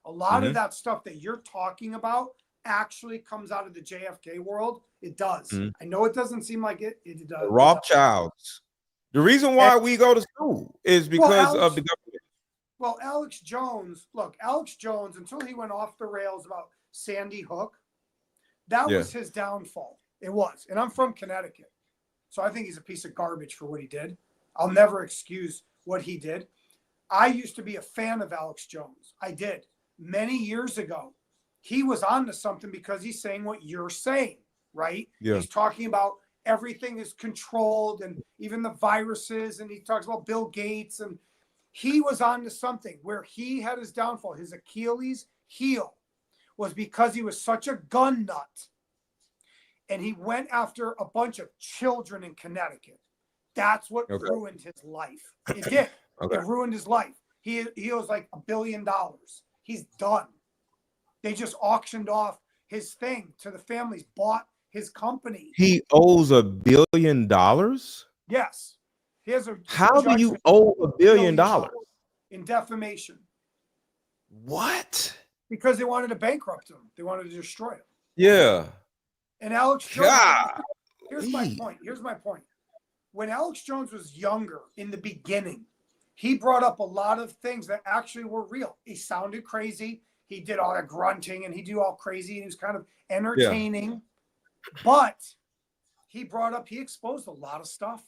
Speaker 4: A lot of that stuff that you're talking about actually comes out of the JFK world. It does. I know it doesn't seem like it. It does.
Speaker 2: The Rothschilds. The reason why we go to school is because of the government.
Speaker 4: Well, Alex Jones, until he went off the rails about Sandy Hook, that was his downfall. It was. And I'm from Connecticut. So I think he's a piece of garbage for what he did. I'll never excuse what he did. I used to be a fan of Alex Jones. I did. Many years ago, he was onto something because he's saying what you're saying, right? Yeah. He's talking about everything is controlled and even the viruses. And he talks about Bill Gates. And he was onto something where he had his downfall. His Achilles heel was because he was such a gun nut. And he went after a bunch of children in Connecticut. That's what ruined his life. It did. It ruined his life. He owes like $1 billion. He's done. They just auctioned off his thing to the families, bought his company.
Speaker 2: He owes $1 billion?
Speaker 4: Yes. He has
Speaker 2: How do you owe $1 billion?
Speaker 4: In defamation.
Speaker 2: What?
Speaker 4: Because they wanted to bankrupt him. They wanted to destroy him.
Speaker 2: Yeah.
Speaker 4: And Alex Jones, here's my point. When Alex Jones was younger in the beginning, he brought up a lot of things that actually were real. He sounded crazy. He did all that grunting and he do all crazy. And he was kind of entertaining. Yeah. But he exposed a lot of stuff.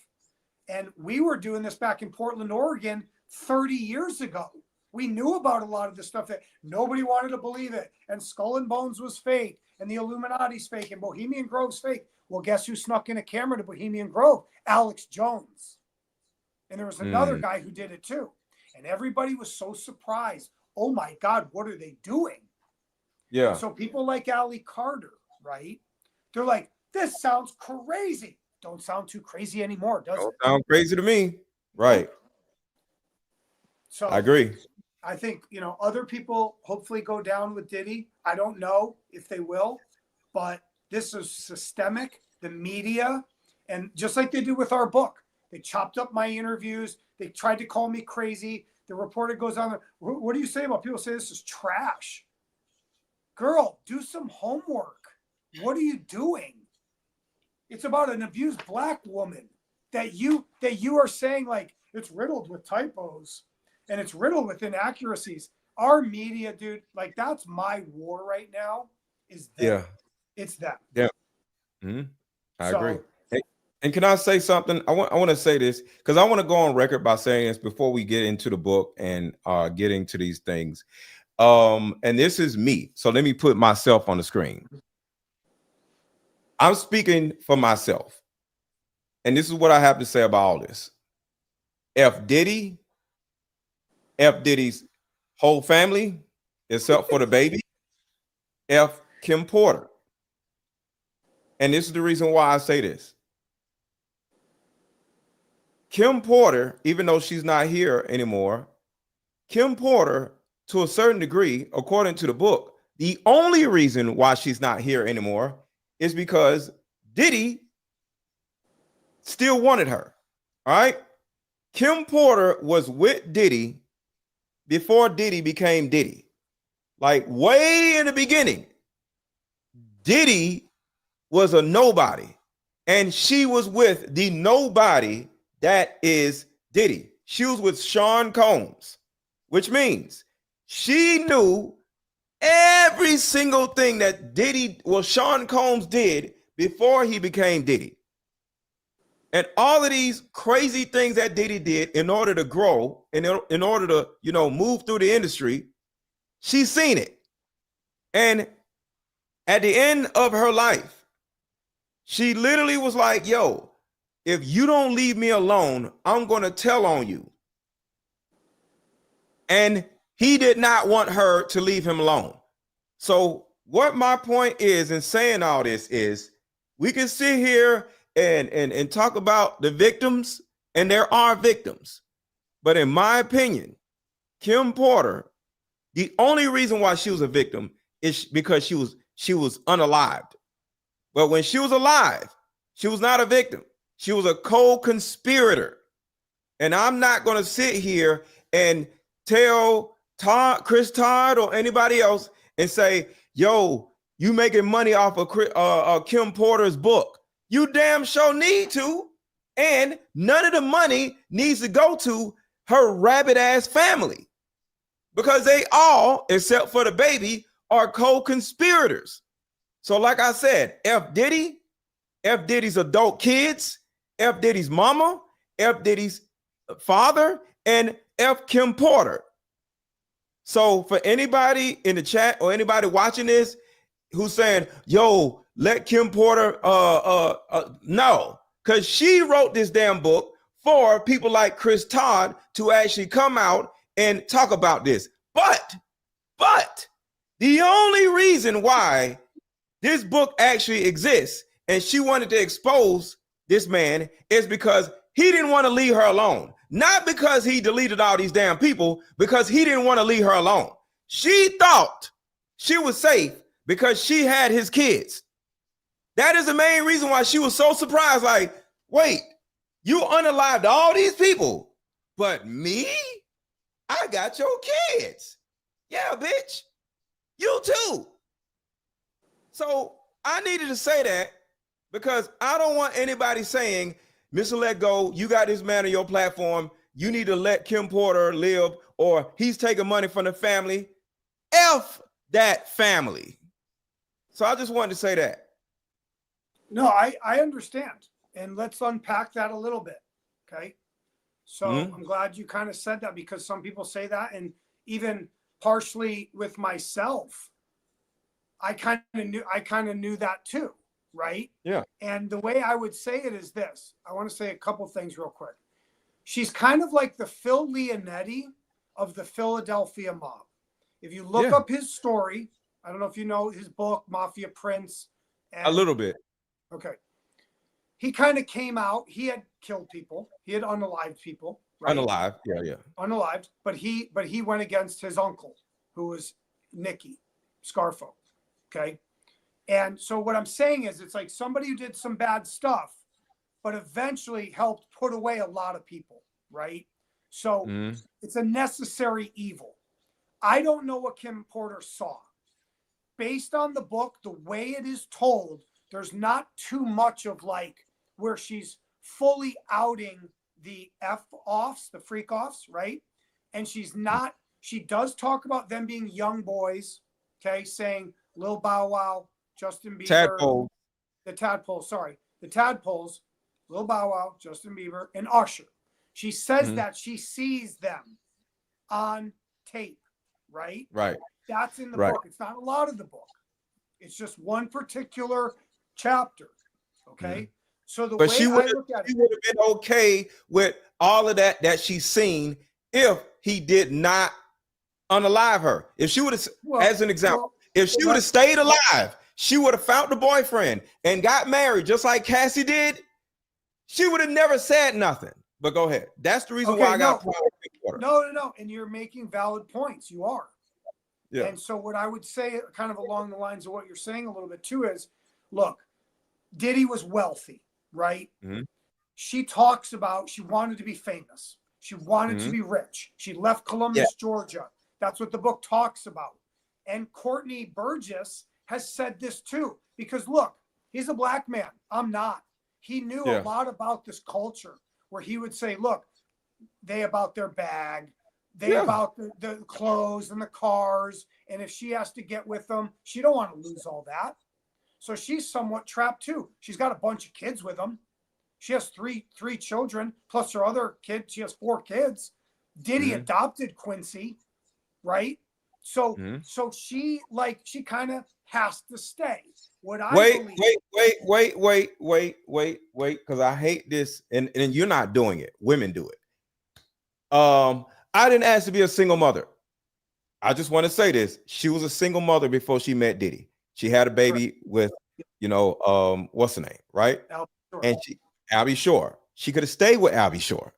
Speaker 4: And we were doing this back in Portland, Oregon 30 years ago. We knew about a lot of the stuff that nobody wanted to believe it. And Skull and Bones was fake. And the Illuminati's fake. And Bohemian Grove's fake. Well, guess who snuck in a camera to Bohemian Grove? Alex Jones. And there was another guy who did it too. And everybody was so surprised. Oh my God, what are they doing? Yeah. And so people like Ali Carter, right? They're like, this sounds crazy. Don't sound too crazy anymore, does it?
Speaker 2: Sound crazy to me. Right.
Speaker 4: So
Speaker 2: I agree.
Speaker 4: I think, other people hopefully go down with Diddy. I don't know if they will, but this is systemic, the media, and just like they do with our book. They chopped up my interviews. They tried to call me crazy. The reporter goes on there. What do you say about people say this is trash? Girl, do some homework. What are you doing? It's about an abused Black woman that you are saying like it's riddled with typos and it's riddled with inaccuracies. Our media, dude, like that's my war right now is them. Yeah. It's them.
Speaker 2: Yeah. I agree. And can I say something? I want to say this because I want to go on record by saying this before we get into the book and getting to these things. And this is me. So let me put myself on the screen. I'm speaking for myself. And this is what I have to say about all this. F. Diddy's whole family, except for the baby. F. Kim Porter. and this is the reason why I say this. Kim Porter, even though she's not here anymore, Kim Porter, to a certain degree, according to the book, the only reason why she's not here anymore is because Diddy still wanted her. All right. Kim Porter was with Diddy before Diddy became Diddy. Like way in the beginning, Diddy was a nobody, and she was with the nobody that is Diddy. She was with Sean Combs, which means she knew every single thing that Sean Combs did before he became Diddy. And all of these crazy things that Diddy did in order to grow, in order to, move through the industry, she's seen it. And at the end of her life, she literally was like, yo, if you don't leave me alone, I'm going to tell on you. And he did not want her to leave him alone. So what my point is in saying all this is we can sit here and talk about the victims, and there are victims. But in my opinion, Kim Porter, the only reason why she was a victim is because she was unalived. But when she was alive, she was not a victim. She was a co-conspirator. And I'm not going to sit here and tell Todd, Chris Todd, or anybody else and say, yo, you making money off of Kim Porter's book. You damn sure need to. And none of the money needs to go to her rabid ass family, because they all, except for the baby, are co-conspirators. So like I said, F Diddy's adult kids, F Diddy's mama, F Diddy's father, and F Kim Porter. So for anybody in the chat or anybody watching this who's saying, yo, let Kim Porter, no, because she wrote this damn book for people like Chris Todd to actually come out and talk about this. But the only reason why this book actually exists and she wanted to expose this man is because he didn't want to leave her alone. Not because he deleted all these damn people, because he didn't want to leave her alone. She thought she was safe because she had his kids. That is the main reason why she was so surprised. Like, wait, you unalived all these people, but me? I got your kids. Yeah, bitch. You too. So I needed to say that because I don't want anybody saying, Mr. Let Go, you got this man on your platform, you need to let Kim Porter live, or he's taking money from the family. F that family. So I just wanted to say that.
Speaker 4: No, I understand. And let's unpack that a little bit. Okay. So I'm glad you kind of said that, because some people say that, and even partially with myself, I kind of knew that too. Right?
Speaker 2: Yeah.
Speaker 4: And the way I would say it is this. I want to say a couple things real quick. She's kind of like the Phil Leonetti of the Philadelphia mob. If you look up his story, I don't know if you know his book, Mafia Prince.
Speaker 2: A little bit.
Speaker 4: Okay. He kind of came out. He had killed people. He had unalived people. Right?
Speaker 2: Unalived. Yeah.
Speaker 4: Unalived. But he went against his uncle, who was Nicky Scarfo. Okay. And so what I'm saying is, it's like somebody who did some bad stuff, but eventually helped put away a lot of people, right? So it's a necessary evil. I don't know what Kim Porter saw. Based on the book, the way it is told, there's not too much of like where she's fully outing the F-offs, the freak-offs, right? And she does talk about them being young boys, okay, saying Lil Bow Wow, Justin Bieber, the Tadpoles, Lil Bow Wow, Justin Bieber, and Usher. She says that she sees them on tape, right?
Speaker 2: Right.
Speaker 4: That's in the book. It's not a lot of the book. It's just one particular chapter, okay? So the way I look at it,
Speaker 2: she would have been okay with all of that she's seen if he did not unalive her. If she would have, as an example, if she would have stayed alive, she would have found the boyfriend and got married just like Cassie did, she would have never said nothing. But go ahead. That's the reason why I got
Speaker 4: No. And you're making valid points. You are.
Speaker 2: Yeah.
Speaker 4: And so what I would say kind of along the lines of what you're saying a little bit too is, look, Diddy was wealthy, right?
Speaker 2: Mm-hmm.
Speaker 4: She talks about she wanted to be famous. She wanted to be rich. She left Columbus, Georgia. That's what the book talks about. And Courtney Burgess has said this too, because look, he's a black man. I'm not. He knew a lot about this culture where he would say, look, they about their bag, they about the clothes and the cars. And if she has to get with them, she don't want to lose all that. So she's somewhat trapped too. She's got a bunch of kids with him. She has three children, plus her other kid. She has 4 kids. Diddy adopted Quincy, right? So she kind of has to stay. What I
Speaker 2: wait, because I hate this, and you're not doing it. Women do it. I didn't ask to be a single mother. I just want to say this. She was a single mother before she met Diddy. She had a baby with, what's her name, right? And Albie Shore. She could have stayed with Albie Shore,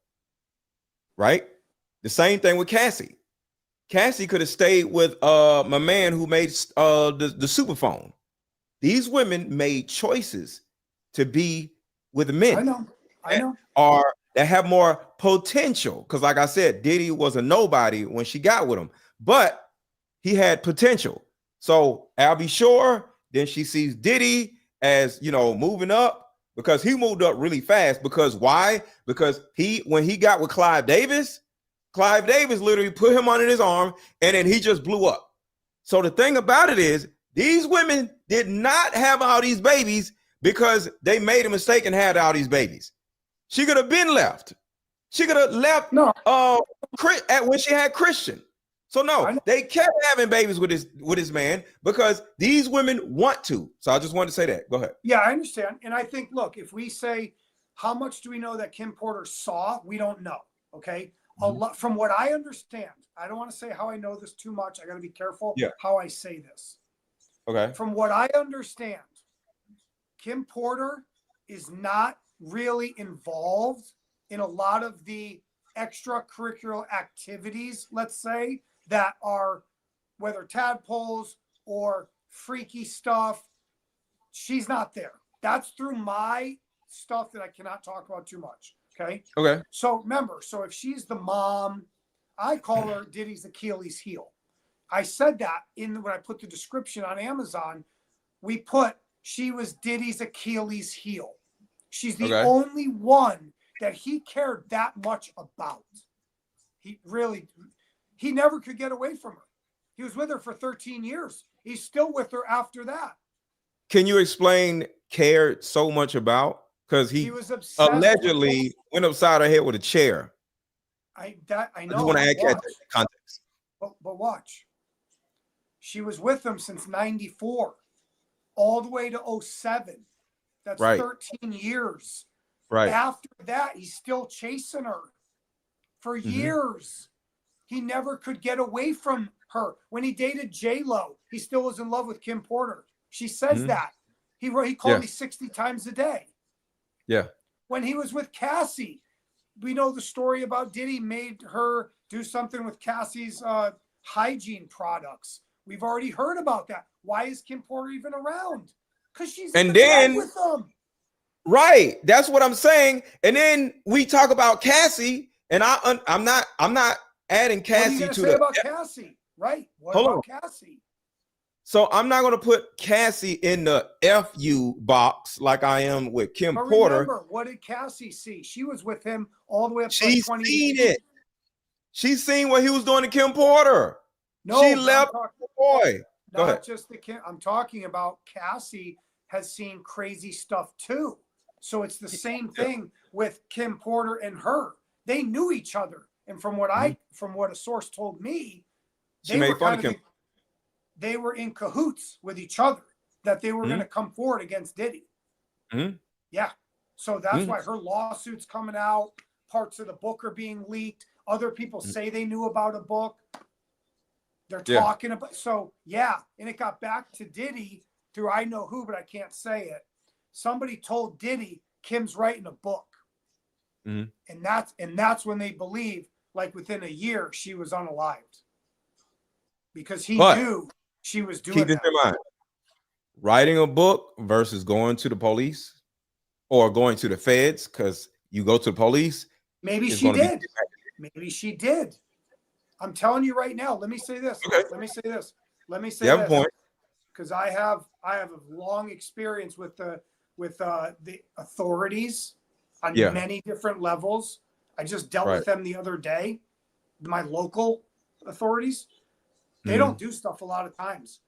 Speaker 2: right? The same thing with Cassie. Cassie could have stayed with my man who made the Superphone. These women made choices to be with men.
Speaker 4: I know.
Speaker 2: Or that have more potential. Because like I said, Diddy was a nobody when she got with him, but he had potential. So Albie Shore, then she sees Diddy as, moving up, because he moved up really fast. Because why? Because when he got with Clive Davis literally put him under his arm, and then he just blew up. So the thing about it is, these women did not have all these babies because they made a mistake and had all these babies. She could have been left. She could have left when she had Christian. So no, they kept having babies with this man because these women want to. So I just wanted to say that. Go ahead.
Speaker 4: Yeah, I understand. And I think, look, if we say, how much do we know that Kim Porter saw? We don't know. Okay. A lot, from what I understand, I don't want to say how I know this too much. I got to be careful how I say this.
Speaker 2: Okay.
Speaker 4: From what I understand, Kim Porter is not really involved in a lot of the extracurricular activities, let's say, that are whether tadpoles or freaky stuff. She's not there. That's through my stuff that I cannot talk about too much. Okay. So remember, so if she's the mom, I call her Diddy's Achilles heel. I said that when I put the description on Amazon, we put she was Diddy's Achilles heel. She's the only one that he cared that much about. He never could get away from her. He was with her for 13 years. He's still with her after that.
Speaker 2: Can you explain cared so much about? Because he was allegedly went upside her head with a chair.
Speaker 4: I know.
Speaker 2: I just want to add that context.
Speaker 4: But watch. She was with him since 94, all the way to 07. That's 13 years.
Speaker 2: Right.
Speaker 4: After that, he's still chasing her for years. He never could get away from her. When he dated J-Lo, he still was in love with Kim Porter. She says that. He called me 60 times a day.
Speaker 2: Yeah.
Speaker 4: When he was with Cassie, we know the story about Diddy made her do something with Cassie's hygiene products. We've already heard about that. Why is Kim Porter even around? Because she's in bed with them.
Speaker 2: Right. That's what I'm saying. And then we talk about Cassie, and I'm not adding Cassie to the
Speaker 4: about Cassie, right? What
Speaker 2: Hold
Speaker 4: about
Speaker 2: on.
Speaker 4: Cassie?
Speaker 2: So I'm not going to put Cassie in the FU box like I am with Kim Porter.
Speaker 4: Remember, what did Cassie see? She was with him all the way up to
Speaker 2: She's
Speaker 4: 20.
Speaker 2: seen it. She's seen what he was doing to Kim Porter.
Speaker 4: No,
Speaker 2: she left the boy. Go ahead.
Speaker 4: Not just the Kim. I'm talking about Cassie has seen crazy stuff too. So it's the same thing with Kim Porter and her. They knew each other, and from what a source told me,
Speaker 2: she made fun of Kim.
Speaker 4: They were in cahoots with each other that they were going to come forward against Diddy. Yeah. So that's why her lawsuit's coming out. Parts of the book are being leaked. Other people say they knew about a book. They're talking about. So, yeah. And it got back to Diddy. through I know who, but I can't say it. Somebody told Diddy Kim's writing a book.
Speaker 2: Mhm.
Speaker 4: And that's when they believe, like within a year, she was unalived. Because he knew she was doing
Speaker 2: keep this
Speaker 4: that.
Speaker 2: in mind. Writing a book versus going to the police or going to the feds, because you go to the police.
Speaker 4: Maybe she did. Maybe she did. I'm telling you right now. Let me say this.
Speaker 2: Okay.
Speaker 4: Let me say this. Let me say
Speaker 2: You have a
Speaker 4: this.
Speaker 2: point.
Speaker 4: Because I have a long experience with the authorities on many different levels. I just dealt with them the other day. My local authorities, they don't do stuff a lot of times.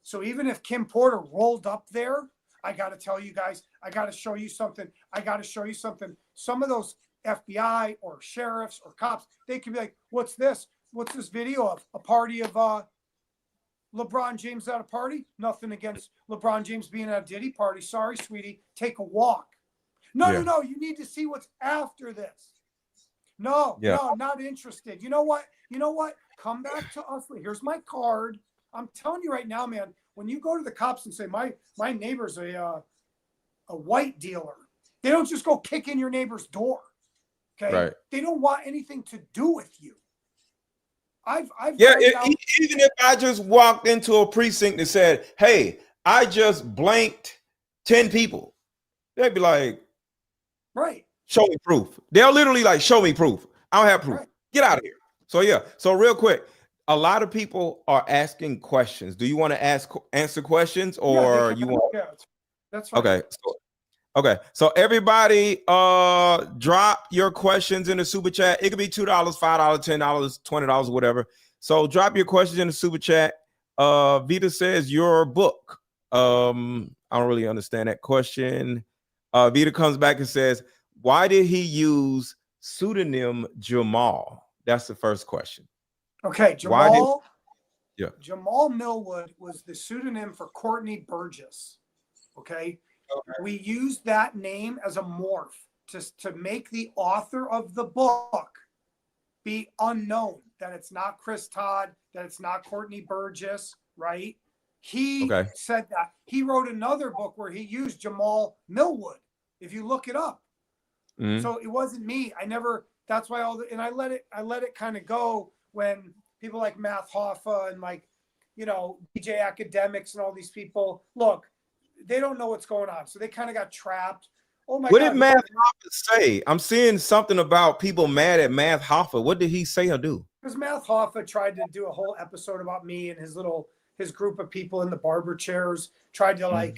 Speaker 4: So even if Kim Porter rolled up there, I got to tell you guys, I got to show you something. I got to show you something. Some of those FBI or sheriffs or cops, they can be like, what's this? What's this video of? A party of LeBron James at a party? Nothing against LeBron James being at a Diddy party. Sorry, sweetie. Take a walk. No. You need to see what's after this. No, not interested. You know what? Come back to us. Here's my card. I'm telling you right now, man, when you go to the cops and say, my neighbor's a white dealer, they don't just go kick in your neighbor's door. Okay.
Speaker 2: Right.
Speaker 4: They don't want anything to do with you. Even
Speaker 2: if I just walked into a precinct and said, hey, I just blanked 10 people, they'd be like,
Speaker 4: right,
Speaker 2: show me proof. They'll literally like, show me proof. I don't have proof. Right. Get out of here. So real quick, a lot of people are asking questions. Do you want to answer questions, or you want?
Speaker 4: Yeah, that's fine.
Speaker 2: Okay. So everybody, drop your questions in the super chat. It could be $2, $5, $10, $20, whatever. So drop your questions in the super chat. Vita says your book. I don't really understand that question. Vita comes back and says, why did he use pseudonym Jamal? That's the first question.
Speaker 4: Okay, Jamal Millwood was the pseudonym for Courtney Burgess. Okay. We used that name as a morph to make the author of the book be unknown, that it's not Chris Todd, that it's not Courtney Burgess, right? He said that. He wrote another book where he used Jamal Millwood, if you look it up. Mm-hmm. So it wasn't me. That's why I let it kind of go when people like Math Hoffa and like, DJ Academics and all these people, look, they don't know what's going on. So they kind of got trapped. Oh my God. What
Speaker 2: did Math Hoffa say? I'm seeing something about people mad at Math Hoffa. What did he say or do?
Speaker 4: Because Math Hoffa tried to do a whole episode about me and his group of people in the barber chairs, tried to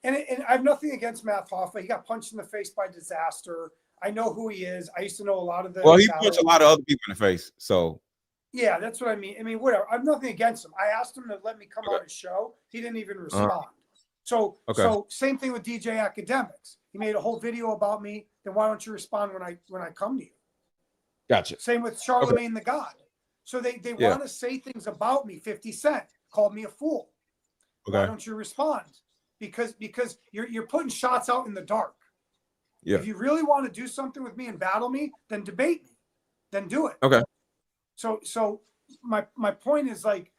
Speaker 4: and I have nothing against Math Hoffa. He got punched in the face by Disaster. I know who he is. I used to know a lot of the.
Speaker 2: Well, he punched a lot of other people in the face. So. Yeah,
Speaker 4: that's what I mean. I mean, whatever. I have nothing against him. I asked him to let me come on his show. He didn't even respond. So same thing with DJ Academics. He made a whole video about me. Then why don't you respond when I come to you?
Speaker 2: Gotcha.
Speaker 4: Same with Charlemagne the God. So they want to say things about me. 50 Cent called me a fool. Why don't you respond? Because you're putting shots out in the dark. Yeah. If you really want to do something with me and battle me, then debate me. Then do it.
Speaker 2: Okay.
Speaker 4: So my point is, like,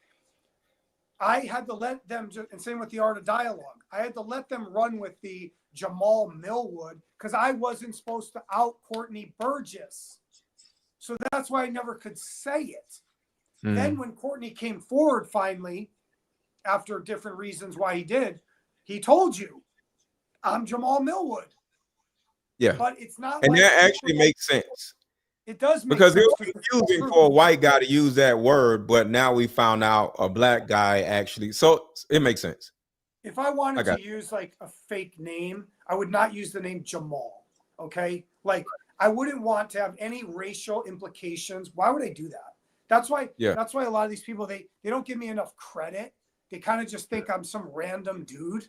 Speaker 4: I had to let them and same with the Art of Dialogue. I had to let them run with the Jamal Millwood because I wasn't supposed to out Courtney Burgess. So that's why I never could say it. Then when Courtney came forward finally, after different reasons why he did, he told you, I'm Jamal Millwood.
Speaker 2: Yeah.
Speaker 4: But it's not.
Speaker 2: And that actually makes sense.
Speaker 4: It does make
Speaker 2: because
Speaker 4: sense.
Speaker 2: it was confusing for a white guy to use that word, but now we found out a black guy actually. So it makes sense.
Speaker 4: If I wanted to use like a fake name, I would not use the name Jamal. Okay. Like I wouldn't want to have any racial implications. Why would I do that? That's why a lot of these people, they don't give me enough credit. They kind of just think I'm some random dude.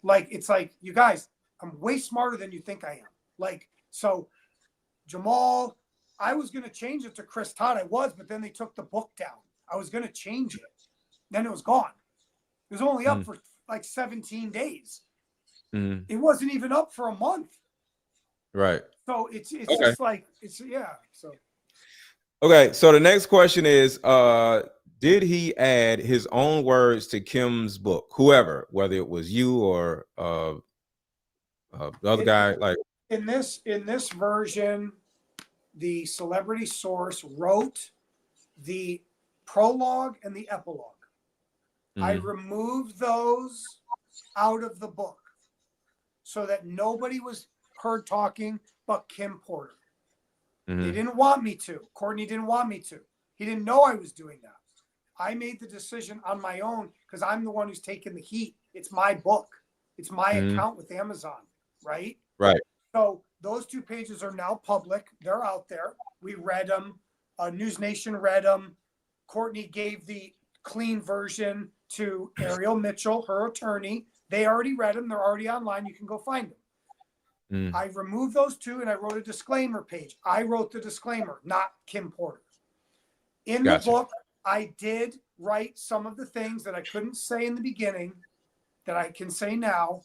Speaker 4: Like, it's like, you guys, I'm way smarter than you think I am. Like, so Jamal, I was going to change it to Chris Todd. I was, but then they took the book down. I was going to change it. Then it was gone. It was only up for like 17 days. It wasn't even up for a month.
Speaker 2: Right.
Speaker 4: So it's just like, so.
Speaker 2: Okay. So the next question is, did he add his own words to Kim's book? Whoever, whether it was you or the other guy, like
Speaker 4: in this version, the celebrity source wrote the prologue and the epilogue. I removed those out of the book so that nobody was heard talking but Kim Porter. They didn't want me to. Courtney didn't want me to. He didn't know I was doing that. I made the decision on my own because I'm the one who's taking the heat. It's my book. It's my account with Amazon, right?
Speaker 2: Right.
Speaker 4: So those 2 pages are now public. They're out there. We read them. News Nation read them. Courtney gave the clean version to Ariel Mitchell, her attorney. They already read them. They're already online. You can go find them. I removed those 2 and I wrote a disclaimer page. I wrote the disclaimer, not Kim Porter. In the book, I did write some of the things that I couldn't say in the beginning that I can say now.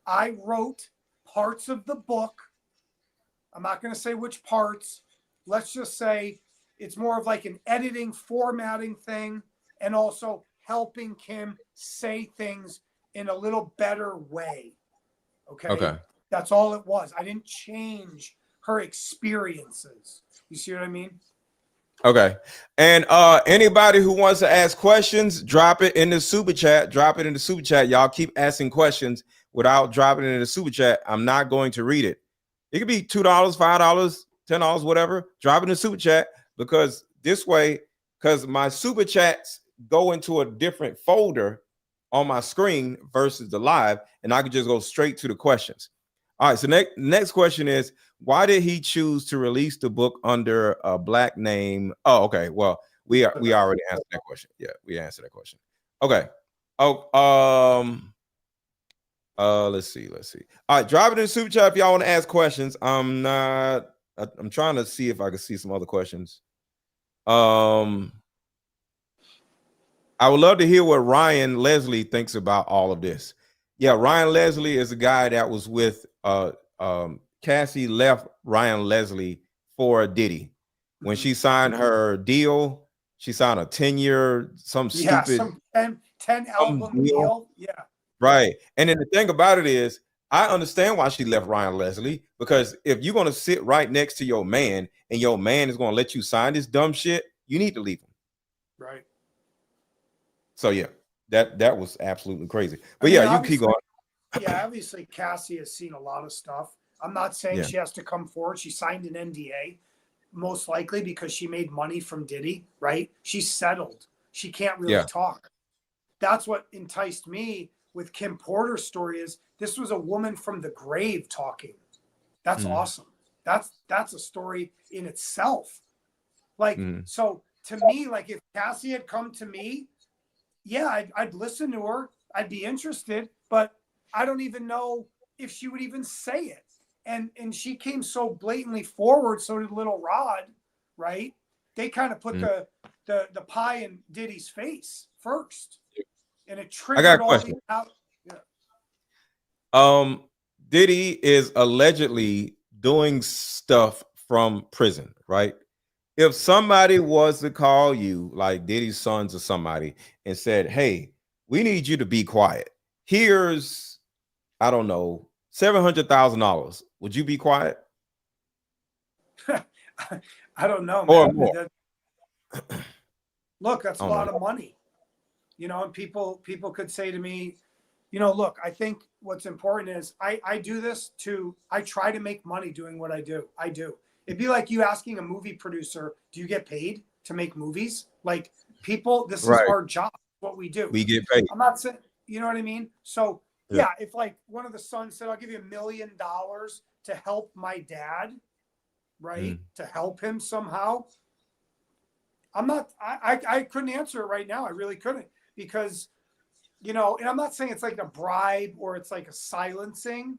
Speaker 4: I wrote parts of the book. I'm not going to say which parts. Let's just say it's more of like an editing, formatting thing, and also helping Kim say things in a little better way. Okay. That's all it was. I didn't change her experiences. You see what I mean?
Speaker 2: Okay. And anybody who wants to ask questions, drop it in the super chat. Drop it in the super chat. Y'all keep asking questions without dropping it in the super chat. I'm not going to read it. It could be $2, $5, $10, whatever. Drop it in the super chat, because this way, because my super chats go into a different folder on my screen versus the live, and I could just go straight to the questions. All right, so next question is, why did he choose to release the book under a black name? Oh, okay. Well, we already answered that question. Yeah, we answered that question. Okay. Let's see. All right, drop it in the super chat if y'all want to ask questions. I'm trying to see if I can see some other questions. I would love to hear what Ryan Leslie thinks about all of this. Yeah, Ryan Leslie is a guy that was with Cassie left Ryan Leslie for Diddy. When she signed her deal, she signed a 10-year, some
Speaker 4: 10 album deal. Yeah.
Speaker 2: Right. And then the thing about it is, I understand why she left Ryan Leslie, because if you're going to sit right next to your man and your man is going to let you sign this dumb shit, you need to leave him.
Speaker 4: Right.
Speaker 2: So yeah, that was absolutely crazy. But yeah, you keep going.
Speaker 4: Yeah, obviously Cassie has seen a lot of stuff. I'm not saying she has to come forward. She signed an NDA, most likely because she made money from Diddy, right? She's settled. She can't really talk. That's what enticed me with Kim Porter's story, is this was a woman from the grave talking. That's awesome. That's a story in itself. Like, so to me, like if Cassie had come to me, yeah, I'd listen to her. I'd be interested, but I don't even know if she would even say it. And she came so blatantly forward, so did Little Rod, right? They kind of put the pie in Diddy's face first. And it triggered all the out.
Speaker 2: Yeah. Diddy is allegedly doing stuff from prison, right? If somebody was to call you, like Diddy's sons or somebody, and said, hey, we need you to be quiet. Here's, I don't know, $700,000. Would you be quiet?
Speaker 4: I don't know,
Speaker 2: or
Speaker 4: man.
Speaker 2: More.
Speaker 4: Look, that's a lot of money. You know, and people could say to me, you know, look, I think what's important is I do this I try to make money doing what I do. I do. It'd be like you asking a movie producer, do you get paid to make movies? Like people, this is our job, what we do.
Speaker 2: We get paid.
Speaker 4: I'm not saying, you know what I mean? So yeah, if like one of the sons said, I'll give you $1 million to help my dad, right? To help him somehow. I couldn't answer it right now. I really couldn't, because, you know, and I'm not saying it's like a bribe or it's like a silencing.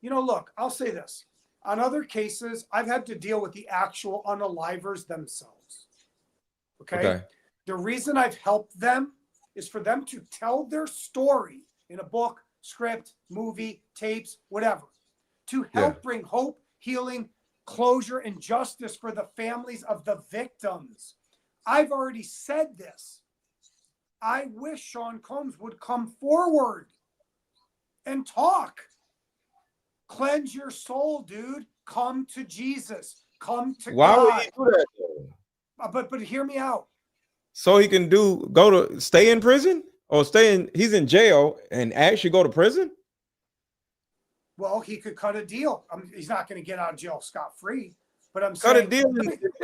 Speaker 4: You know, look, I'll say this. On other cases, I've had to deal with the actual unalivers themselves. Okay? The reason I've helped them is for them to tell their story in a book, script, movie, tapes, whatever, to help bring hope, healing, closure, and justice for the families of the victims. I've already said this. I wish Sean Combs would come forward and talk. Cleanse your soul, dude. Come to Jesus. Come to
Speaker 2: Why
Speaker 4: God.
Speaker 2: would he do that though?
Speaker 4: But hear me out.
Speaker 2: So he can stay in prison or he's in jail and actually go to prison?
Speaker 4: Well, he could cut a deal. He's not going to get out of jail scot-free. But I'm
Speaker 2: cut
Speaker 4: saying,
Speaker 2: a deal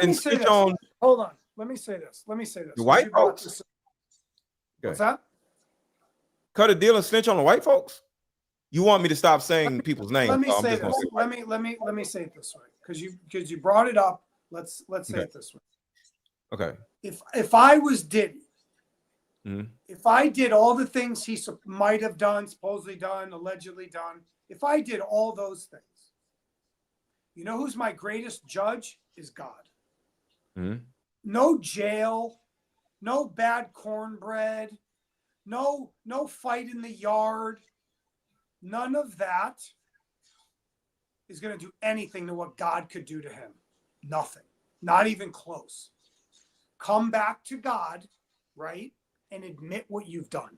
Speaker 2: and switch on.
Speaker 4: Hold on. Let me say this.
Speaker 2: The white folks.
Speaker 4: What's that?
Speaker 2: Cut a deal and snitch on the white folks? You want me to stop saying people's names?
Speaker 4: Let me say this. Let me say it this way, because you brought it up. Let's say it this way.
Speaker 2: Okay.
Speaker 4: If I was Diddy,
Speaker 2: mm-hmm.
Speaker 4: if I did all the things he might have done, supposedly done, allegedly done, if I did all those things, you know who's my greatest judge is God.
Speaker 2: Mm-hmm.
Speaker 4: No jail, no bad cornbread, no fight in the yard. None of that is going to do anything to what God could do to him. Nothing. Not even close. Come back to God, right? And admit what you've done.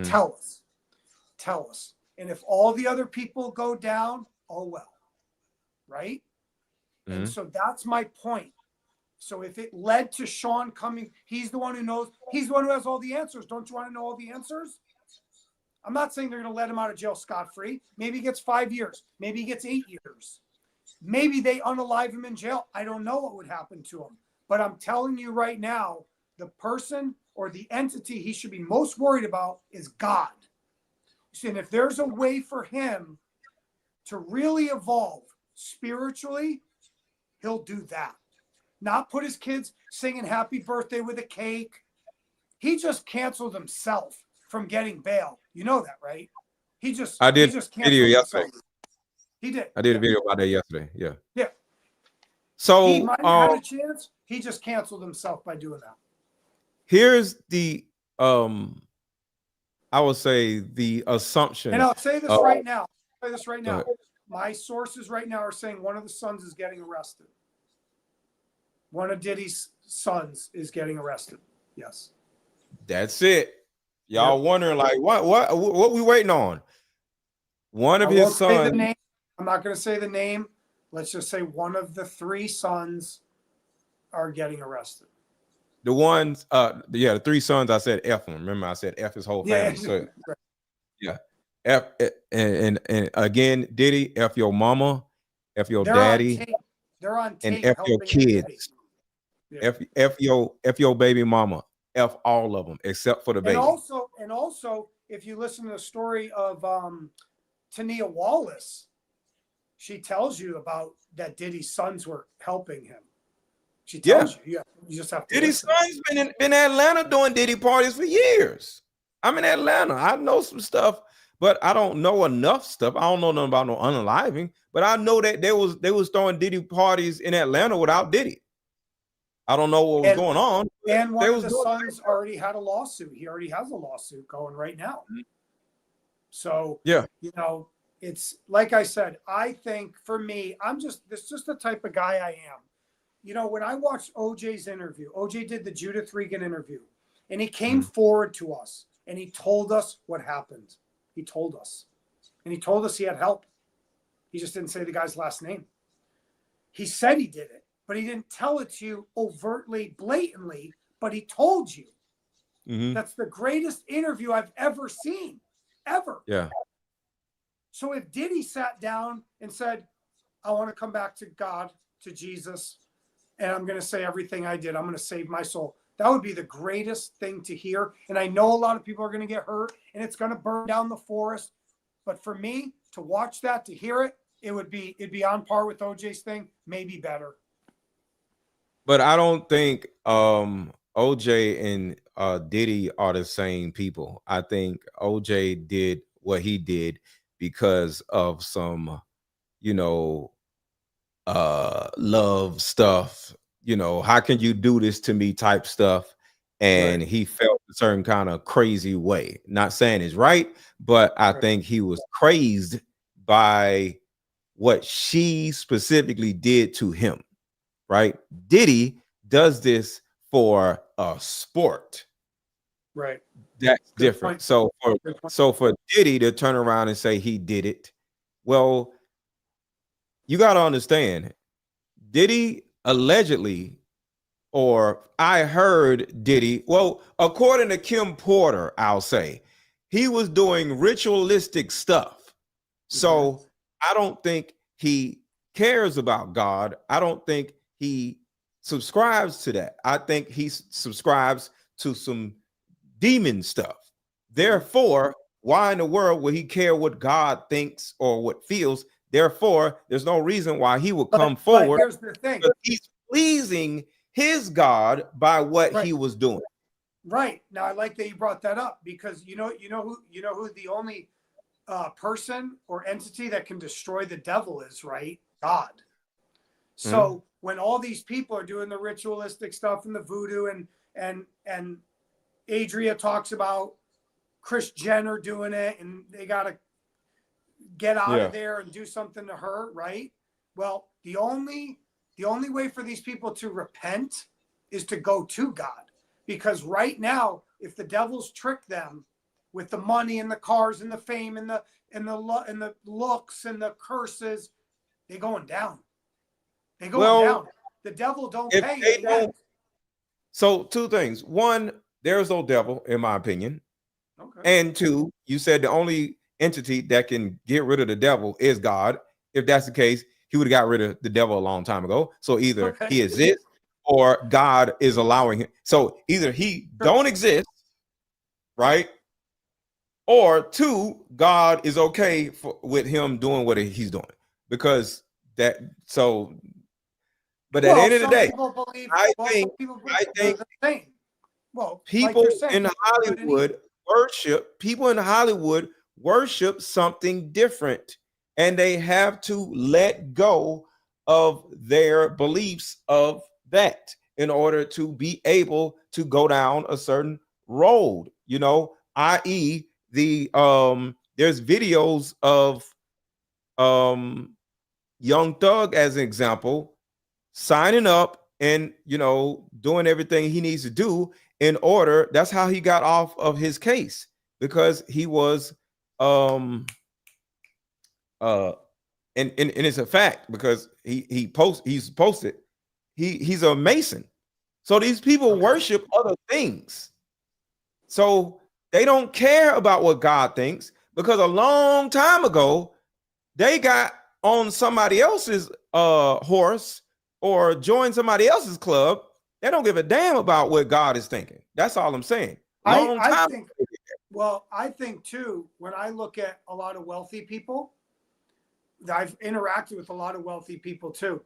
Speaker 4: Tell us. And if all the other people go down, oh well. Right? And so that's my point. So if it led to Sean coming, he's the one who knows, he's the one who has all the answers. Don't you want to know all the answers? I'm not saying they're going to let him out of jail scot-free. Maybe he gets 5 years. Maybe he gets 8 years. Maybe they unalive him in jail. I don't know what would happen to him. But I'm telling you right now, the person or the entity he should be most worried about is God. And if there's a way for him to really evolve spiritually, he'll do that. Not put his kids singing happy birthday with a cake. He just canceled himself from getting bail. You know that, right?
Speaker 2: I did a video yesterday.
Speaker 4: He did.
Speaker 2: I did a video about that yesterday. Yeah.
Speaker 4: Yeah.
Speaker 2: So
Speaker 4: he might have had a chance. He just canceled himself by doing that.
Speaker 2: Here's the I would say the assumption.
Speaker 4: And I'll say this right now. My sources right now are saying one of the sons is getting arrested. One of Diddy's sons is getting arrested. Yes.
Speaker 2: That's it. Y'all wondering like what we waiting on? One of his sons.
Speaker 4: I'm not going to say the name. Let's just say one of the 3 sons are getting arrested.
Speaker 2: The ones, the 3 sons. I said F them. Remember, I said F his whole family. So, yeah, F and again, Diddy, F your mama, F your daddy,
Speaker 4: they're on tape,
Speaker 2: and F your kids.
Speaker 4: Yeah.
Speaker 2: F your baby mama. F all of them except for the baby.
Speaker 4: And also, if you listen to the story of Tania Wallace, she tells you about that Diddy's sons were helping him. She tells you. You just have to.
Speaker 2: Diddy's son's been in Atlanta doing Diddy parties for years. I'm in Atlanta. I know some stuff, but I don't know enough stuff. I don't know nothing about no unaliving, but I know that they was throwing Diddy parties in Atlanta without Diddy. I don't know what was going on.
Speaker 4: And one of the sons already had a lawsuit. He already has a lawsuit going right now. So, you know, it's like I said, I think for me, this is just the type of guy I am. You know, when I watched OJ's interview, OJ did the Judith Regan interview, and he came forward to us and he told us what happened. He told us. And he told us he had help. He just didn't say the guy's last name. He said he did it, but he didn't tell it to you overtly, blatantly, but he told you. That's the greatest interview I've ever seen, ever.
Speaker 2: Yeah.
Speaker 4: So if Diddy sat down and said, I want to come back to God, to Jesus, and I'm going to say everything I did, I'm going to save my soul, that would be the greatest thing to hear. And I know a lot of people are going to get hurt and it's going to burn down the forest. But for me to watch that, to hear it, it'd be on par with OJ's thing, maybe better.
Speaker 2: But I don't think OJ and Diddy are the same people. I think OJ did what he did because of some, you know, love stuff, you know, how can you do this to me type stuff. And he felt a certain kind of crazy way. Not saying it's right, but I think he was crazed by what she specifically did to him. Right? Diddy does this for a sport.
Speaker 4: Right.
Speaker 2: That's
Speaker 4: Good
Speaker 2: different.
Speaker 4: point.
Speaker 2: So for Diddy to turn around and say he did it, well, you got to understand, Diddy allegedly, or I heard Diddy, well, according to Kim Porter, I'll say, he was doing ritualistic stuff. So I don't think he cares about God. I don't think he subscribes to that. I think he subscribes to some demon stuff. Therefore, why in the world would he care what God thinks or what feels? Therefore, there's no reason why he would come forward.
Speaker 4: But here's the thing.
Speaker 2: He's pleasing his God by what
Speaker 4: Right.
Speaker 2: he was doing.
Speaker 4: Right. Now I like that you brought that up, because you know who the only person or entity that can destroy the devil is, right? God. So when all these people are doing the ritualistic stuff and the voodoo, and Adria talks about Kris Jenner doing it, and they got to get out of there and do something to her, right? Well, the only way for these people to repent is to go to God, because right now, if the devil's tricked them with the money and the cars and the fame and the looks and the curses, they're going down. They're going down. The devil don't pay.
Speaker 2: So two things. One, there's no devil, in my opinion.
Speaker 4: Okay.
Speaker 2: And two, you said the only entity that can get rid of the devil is God. If that's the case, he would have got rid of the devil a long time ago. So either he exists or God is allowing him. So either he don't exist, right? Or two, God is okay with him doing what he's doing, because that. So, but at the end of the day, I think
Speaker 4: the same. Well,
Speaker 2: people
Speaker 4: like saying,
Speaker 2: in Hollywood worship something different, and they have to let go of their beliefs of that in order to be able to go down a certain road, you know, i.e. the there's videos of Young Thug, as an example, signing up and, you know, doing everything he needs to do in order. That's how he got off of his case, because he was and it's a fact, because he's posted he's a Mason. So these people worship other things. So they don't care about what God thinks, because a long time ago they got on somebody else's horse or joined somebody else's club. They don't give a damn about what God is thinking. That's all I'm saying. I
Speaker 4: think too, when I look at a lot of wealthy people, I've interacted with a lot of wealthy people too.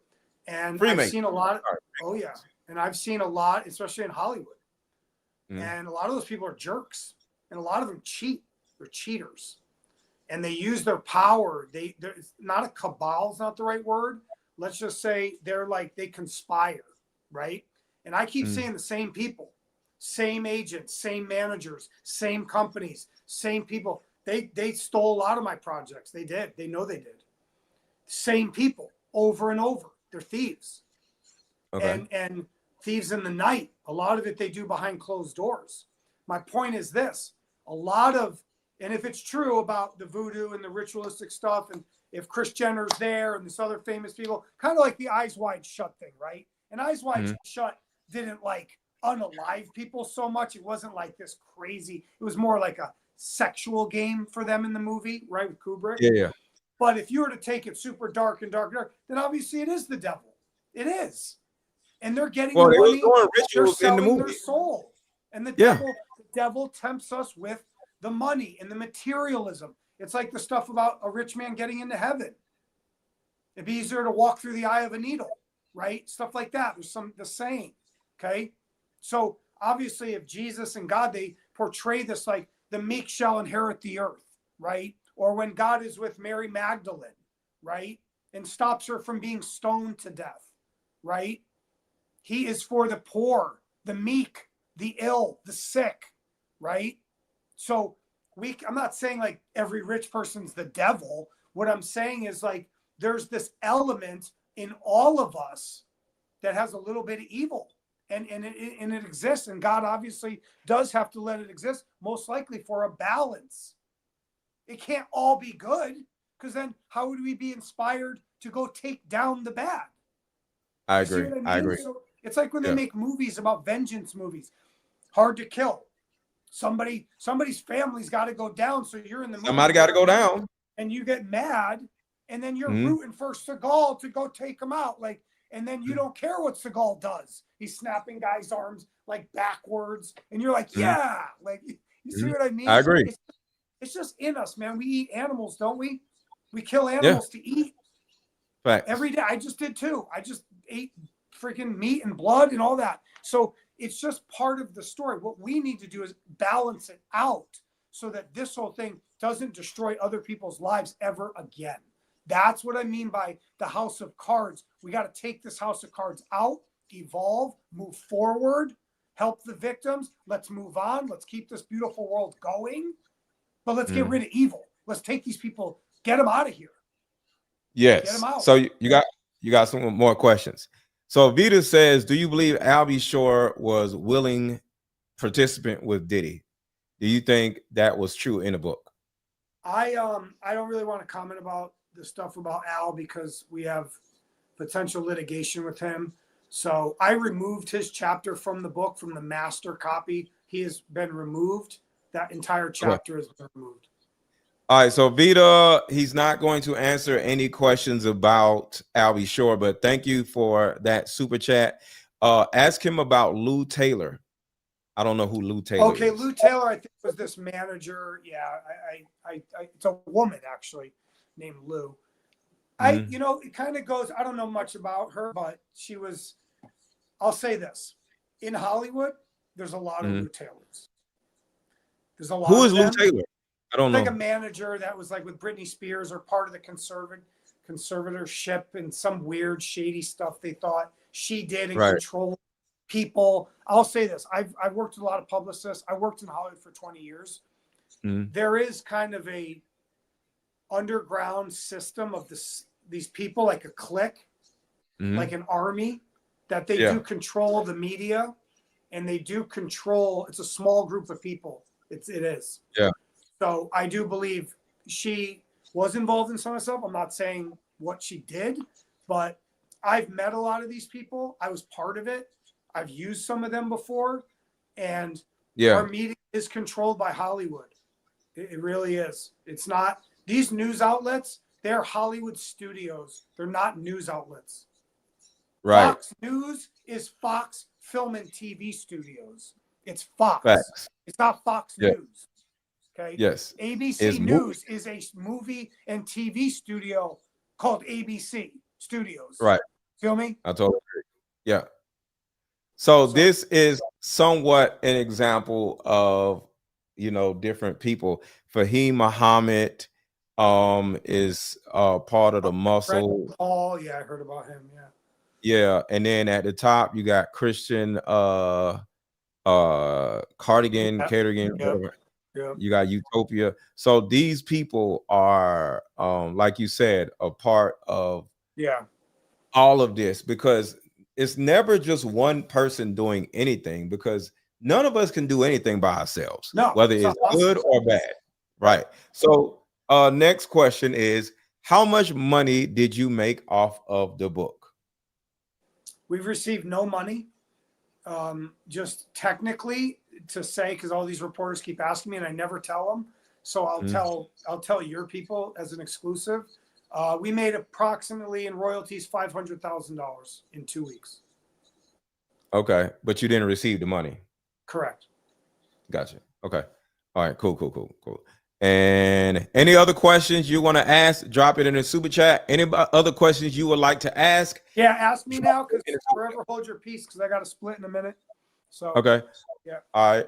Speaker 4: And I've seen a lot of, and I've seen a lot, especially in Hollywood. And a lot of those people are jerks, and a lot of them cheat. They're cheaters, and they use their power. They're not a cabal, is not the right word. Let's just say they conspire, right? And I keep seeing the same people, same agents, same managers, same companies, same people. They stole a lot of my projects. They did. They know they did. Same people over and over. They're thieves. Okay. And thieves in the night. A lot of it they do behind closed doors. My point is this: a lot of, and if it's true about the voodoo and the ritualistic stuff, and if Kris Jenner's there and this other famous people, kind of like the Eyes Wide Shut thing, right? And Eyes Wide Shut didn't like unalive people so much. It wasn't like this crazy. It was more like a sexual game for them in the movie, right, with Kubrick.
Speaker 2: Yeah.
Speaker 4: But if you were to take it super dark and dark, then obviously it is the devil. It is. And they're getting money. They're selling their soul. And the devil tempts us with the money and the materialism. It's like the stuff about a rich man getting into heaven. It'd be easier to walk through the eye of a needle, right? Stuff like that. There's the saying, okay? So obviously if Jesus and God, they portray this like the meek shall inherit the earth, right? Or when God is with Mary Magdalene, right? And stops her from being stoned to death, right? He is for the poor, the meek, the ill, the sick, right? So I'm not saying like every rich person's the devil. What I'm saying is like there's this element in all of us that has a little bit of evil. and it exists, and God obviously does have to let it exist, most likely for a balance. It can't all be good, because then how would we be inspired to go take down the bad?
Speaker 2: I
Speaker 4: You see
Speaker 2: agree.
Speaker 4: what I mean?
Speaker 2: I agree.
Speaker 4: So it's like when they make movies about vengeance movies, Hard to Kill. Somebody's family's got to go down, so you're in the movie.
Speaker 2: Somebody got to go down.
Speaker 4: And you get mad, and then you're rooting for Seagal to go take him out. Like, and then you don't care what Seagal does. He's snapping guys' arms like backwards, and you're like, yeah. Like, you see what I mean?
Speaker 2: I agree.
Speaker 4: It's just in us, man. We eat animals, don't we? We kill animals to eat.
Speaker 2: Facts.
Speaker 4: Every day. I just did too. I just ate freaking meat and blood and all that. So it's just part of the story. What we need to do is balance it out so that this whole thing doesn't destroy other people's lives ever again. That's what I mean by the house of cards. We got to take this house of cards out, evolve, move forward, help the victims. Let's move on. Let's keep this beautiful world going. But let's get rid of evil. Let's take these people, get them out of here.
Speaker 2: Yes.
Speaker 4: Get them out.
Speaker 2: So you got some more questions. So Vita says, do you believe Albie Shore was willing participant with Diddy? Do you think that was true in the book?
Speaker 4: I don't really want to comment about the stuff about Al because we have potential litigation with him. So I removed his chapter from the book, from the master copy. He has been removed. That entire chapter has been removed.
Speaker 2: All right, so Vita, he's not going to answer any questions about Albie Shore, but thank you for that super chat. Ask him about Lou Taylor. I don't know who Lou Taylor is.
Speaker 4: Lou Taylor, I think, was this manager. Yeah, I it's a woman actually named Lou. It kind of goes, I don't know much about her, but she was, I'll say this. In Hollywood, there's a lot of Lou Taylors. There's a lot
Speaker 2: Who is
Speaker 4: of
Speaker 2: Lou
Speaker 4: them.
Speaker 2: Taylor? I don't know.
Speaker 4: Like a manager that was like with Britney Spears or part of the conservatorship and some weird shady stuff they thought she did and control people. I'll say this. I've worked with a lot of publicists. I worked in Hollywood for 20 years. There is kind of a underground system of these people, like a clique, like an army, that they do control the media, and they do control. It's a small group of people. It is.
Speaker 2: Yeah.
Speaker 4: So I do believe she was involved in some of the stuff. I'm not saying what she did, but I've met a lot of these people. I was part of it. I've used some of them before, and our media is controlled by Hollywood. It really is. It's not these news outlets. They're Hollywood studios. They're not news outlets.
Speaker 2: Right.
Speaker 4: Fox News is Fox Film and TV Studios. It's Fox.
Speaker 2: Facts.
Speaker 4: It's not Fox News. Okay.
Speaker 2: Yes.
Speaker 4: ABC News is a movie and TV studio called ABC Studios.
Speaker 2: Right.
Speaker 4: Feel me?
Speaker 2: I totally agree. Yeah. So this is somewhat an example of, different people. Fahim Muhammad is part of the Muscle.
Speaker 4: Oh, yeah, I heard about him. Yeah.
Speaker 2: Yeah, and then at the top you got Christian Cardigan, Catergan, whatever.
Speaker 4: Yeah.
Speaker 2: You got Utopia. So these people are, like you said, a part of all of this, because it's never just one person doing anything, because none of us can do anything by ourselves, whether it's good or bad. Right. So next question is, how much money did you make off of the book?
Speaker 4: We've received no money. Just technically to say, because all these reporters keep asking me and I never tell them. So I'll tell your people as an exclusive. We made approximately in royalties $500,000 in 2 weeks.
Speaker 2: Okay, but you didn't receive the money.
Speaker 4: Correct.
Speaker 2: Gotcha. Okay. All right. Cool. And any other questions you want to ask? Drop it in the super chat. Any other questions you would like to ask?
Speaker 4: Yeah, ask me now, because forever hold your peace, because I got to split in a minute. So
Speaker 2: okay.
Speaker 4: Yeah.
Speaker 2: All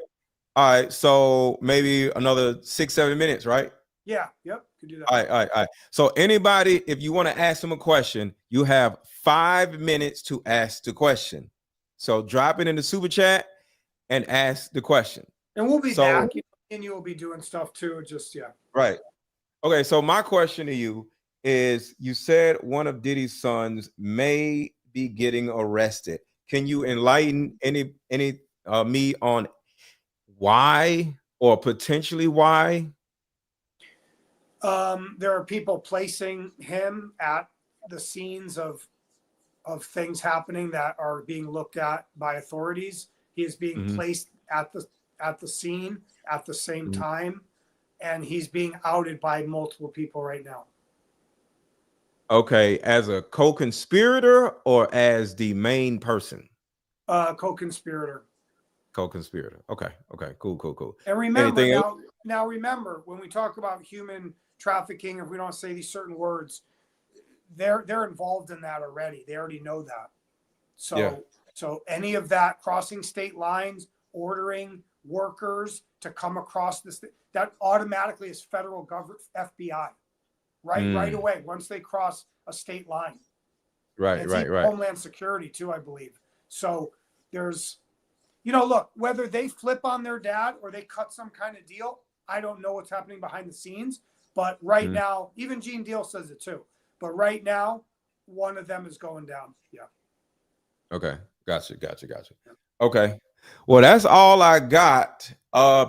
Speaker 2: right. So maybe another 6-7 minutes, right?
Speaker 4: Yeah. Yep. Could do that.
Speaker 2: All right. So anybody, if you want to ask them a question, you have 5 minutes to ask the question. So drop it in the super chat and ask the question.
Speaker 4: And we'll be back. And you will be doing stuff too.
Speaker 2: Right. Okay. So my question to you is, you said one of Diddy's sons may be getting arrested. Can you enlighten any me on why or potentially why?
Speaker 4: There are people placing him at the scenes of things happening that are being looked at by authorities. He is being placed at the scene at the same time, and he's being outed by multiple people right now.
Speaker 2: Okay, as a co-conspirator or as the main person?
Speaker 4: Co-conspirator.
Speaker 2: Co-conspirator. Okay, cool.
Speaker 4: And remember
Speaker 2: Anything
Speaker 4: now remember, when we talk about human trafficking, if we don't say these certain words, they're involved in that already. They already know that. So any of that, crossing state lines, ordering workers to come across this, that automatically is federal government, FBI, right away once they cross a state line.
Speaker 2: Right.
Speaker 4: Homeland Security too, I believe. So there's, look, whether they flip on their dad or they cut some kind of deal, I don't know what's happening behind the scenes. But right now, even Gene Deal says it too. But right now, one of them is going down. Yeah.
Speaker 2: Okay. Gotcha. Okay. Well, that's all I got.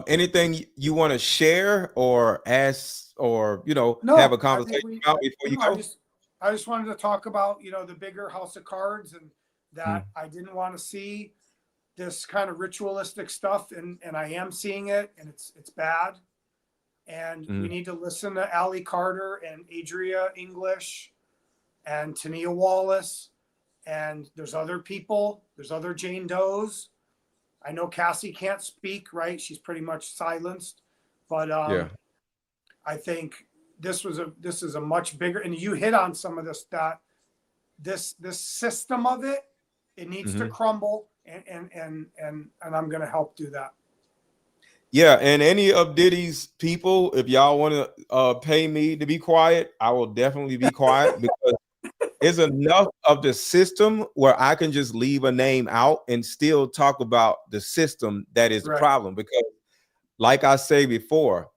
Speaker 2: Anything you want to share or ask or, have a conversation about before you go?
Speaker 4: I just wanted to talk about, the bigger house of cards, and that I didn't want to see this kind of ritualistic stuff. And I am seeing it, and it's bad. And we need to listen to Allie Carter and Adria English and Tania Wallace. And there's other people. There's other Jane Does. I know Cassie can't speak, right? She's pretty much silenced. But I think this is a much bigger, and you hit on some of this, that this system of it needs to crumble, and I'm going to help do that.
Speaker 2: Yeah, and any of Diddy's people, if y'all want to pay me to be quiet, I will definitely be quiet, because it's enough of the system where I can just leave a name out and still talk about the system that is the problem. Because, like I say before,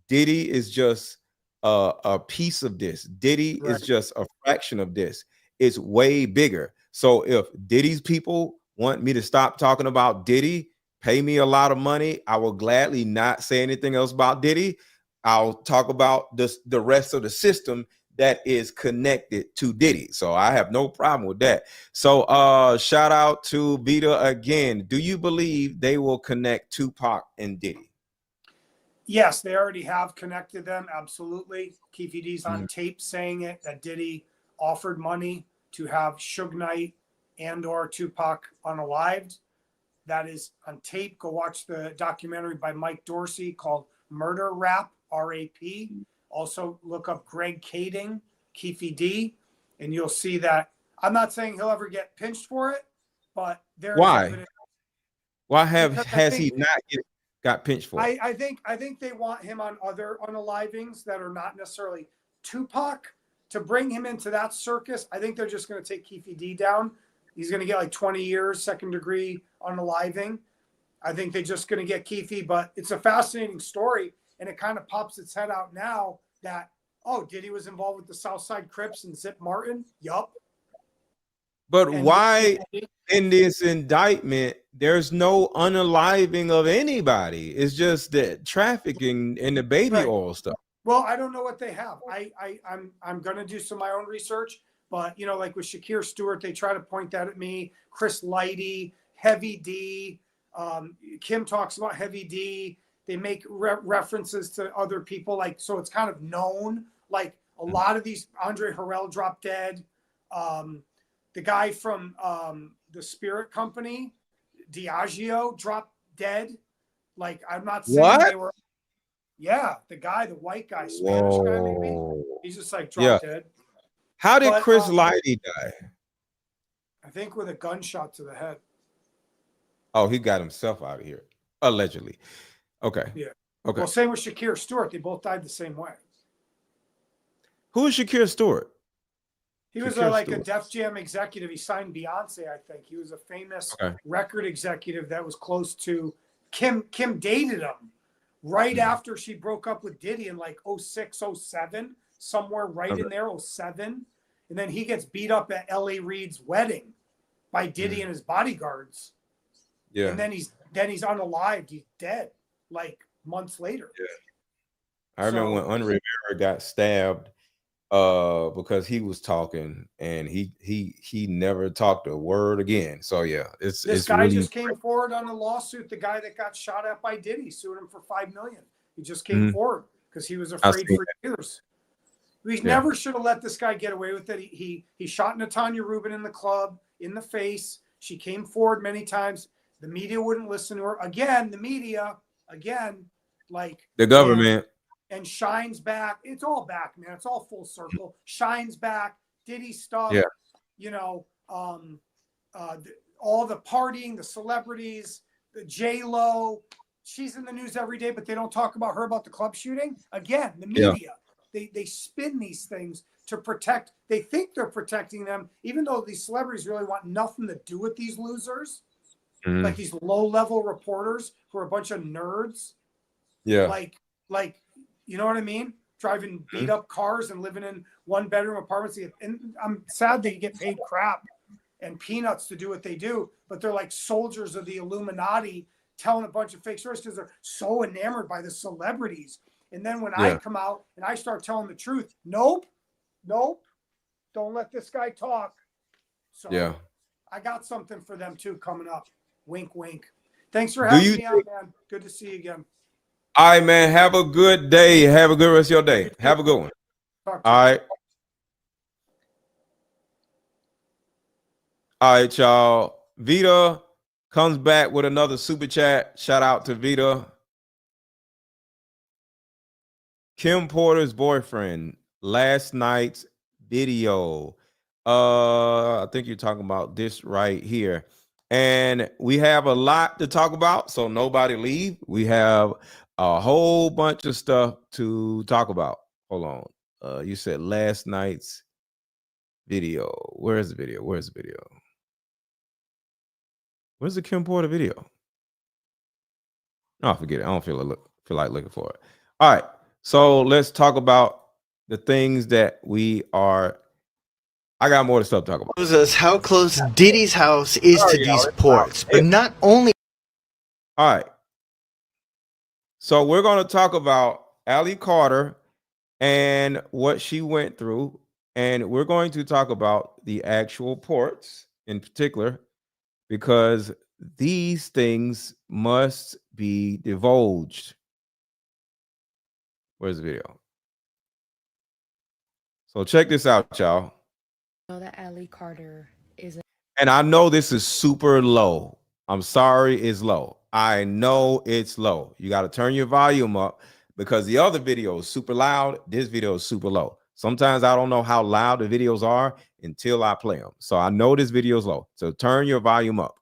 Speaker 2: Diddy is just a piece of this. Diddy is just a fraction of this. It's way bigger. So if Diddy's people want me to stop talking about Diddy, pay me a lot of money, I will gladly not say anything else about Diddy. I'll talk about the rest of the system that is connected to Diddy. So I have no problem with that. So shout out to Vita again. Do you believe they will connect Tupac and Diddy?
Speaker 4: Yes, they already have connected them. Absolutely. Keefe D's on tape saying it, that Diddy offered money to have Suge Knight and or Tupac unalived. That is on tape. Go watch the documentary by Mike Dorsey called Murder Rap, R-A-P. Also look up Greg Kading, Keefe D, and you'll see that. I'm not saying he'll ever get pinched for it, but there's evidence.
Speaker 2: Why has he not got pinched for it?
Speaker 4: I think they want him on other unalivings that are not necessarily Tupac, to bring him into that circus. I think they're just going to take Keefe D down. He's going to get like 20 years, second degree unaliving. I think they're just going to get Keefe, but it's a fascinating story. And it kind of pops its head out now that, Diddy was involved with the Southside Crips and Zip Martin. Yup.
Speaker 2: But why in this indictment, there's no unaliving of anybody? It's just that trafficking and the baby oil stuff.
Speaker 4: Well, I don't know what they have. I'm going to do some of my own research. But, like with Shakir Stewart, they try to point that at me. Chris Lighty, Heavy D. Kim talks about Heavy D. They make references to other people. So it's kind of known. Like a lot of these, Andre Harrell dropped dead. The guy from the Spirit Company, Diageo, dropped dead. I'm not saying they were. Yeah, the guy, the white guy, Spanish guy, maybe. He's just dropped dead.
Speaker 2: How did Chris Lighty die?
Speaker 4: I think with a gunshot to the head.
Speaker 2: Oh, he got himself out of here, allegedly. Okay.
Speaker 4: Yeah.
Speaker 2: Okay.
Speaker 4: Well, same with Shakir Stewart. They both died the same way.
Speaker 2: Who is Shakir Stewart?
Speaker 4: He was a Def Jam executive. He signed Beyonce, I think. He was a famous record executive that was close to Kim. Kim dated him right after she broke up with Diddy in 06, 07, somewhere right in there, 07. And then he gets beat up at L.A. Reid's wedding. by Diddy and his bodyguards.
Speaker 2: Yeah.
Speaker 4: And then he's unalived. He's dead like months later.
Speaker 2: Yeah. I remember when Rivera got stabbed because he was talking, and he never talked a word again. So yeah,
Speaker 4: this
Speaker 2: it's
Speaker 4: guy
Speaker 2: really
Speaker 4: just came forward on the lawsuit. The guy that got shot at by Diddy sued him for $5 million. He just came forward because he was afraid for years. We never should have let this guy get away with it. He shot Natanya Rubin in the club in the face. She came forward many times. The media wouldn't listen to her. Again, the media, like
Speaker 2: the government.
Speaker 4: And Shine's back. It's all back, man. It's all full circle. Shine's back. Diddy stuff.
Speaker 2: Yeah.
Speaker 4: You know, all the partying, the celebrities, the J-Lo. She's in the news every day, but they don't talk about her about the club shooting. Again, the media. They spin these things to protect. They think they're protecting them, even though these celebrities really want nothing to do with these losers. Like these low-level reporters who are a bunch of nerds.
Speaker 2: Yeah.
Speaker 4: Like, you know what I mean? Driving beat-up cars and living in one-bedroom apartments. And I'm sad they get paid crap and peanuts to do what they do, but they're like soldiers of the Illuminati telling a bunch of fake stories because they're so enamored by the celebrities. And then when I come out and I start telling the truth, nope, don't let this guy talk. So I got something for them too coming up. Wink, wink. Thanks for having me on, man. Good to see you again.
Speaker 2: All right, man. Have a good day. Have a good rest of your day. Have a good one. All right. All right, y'all. Vita comes back with another super chat. Shout out to Vita. Kim Porter's boyfriend, last night's video. I think you're talking about this right here. And we have a lot to talk about, so nobody leave. We have a whole bunch of stuff to talk about. Hold on. You said last night's video. Where's the video? Where's the video? Where's the Kim Porter video? No, forget it. I don't feel like looking for it. All right. So let's talk about the things that I got more stuff to talk about.
Speaker 12: Shows us how close Diddy's house is to these ports, but not only.
Speaker 2: All right. So we're going to talk about Allie Carter and what she went through, and we're going to talk about the actual ports in particular, because these things must be divulged. Where's the video? So check this out, y'all.
Speaker 13: I know that Allie Carter is
Speaker 2: and I know this is super low. I'm sorry, it's low. I know it's low. You got to turn your volume up because the other video is super loud. This video is super low. Sometimes I don't know how loud the videos are until I play them. So I know this video is low. So turn your volume up.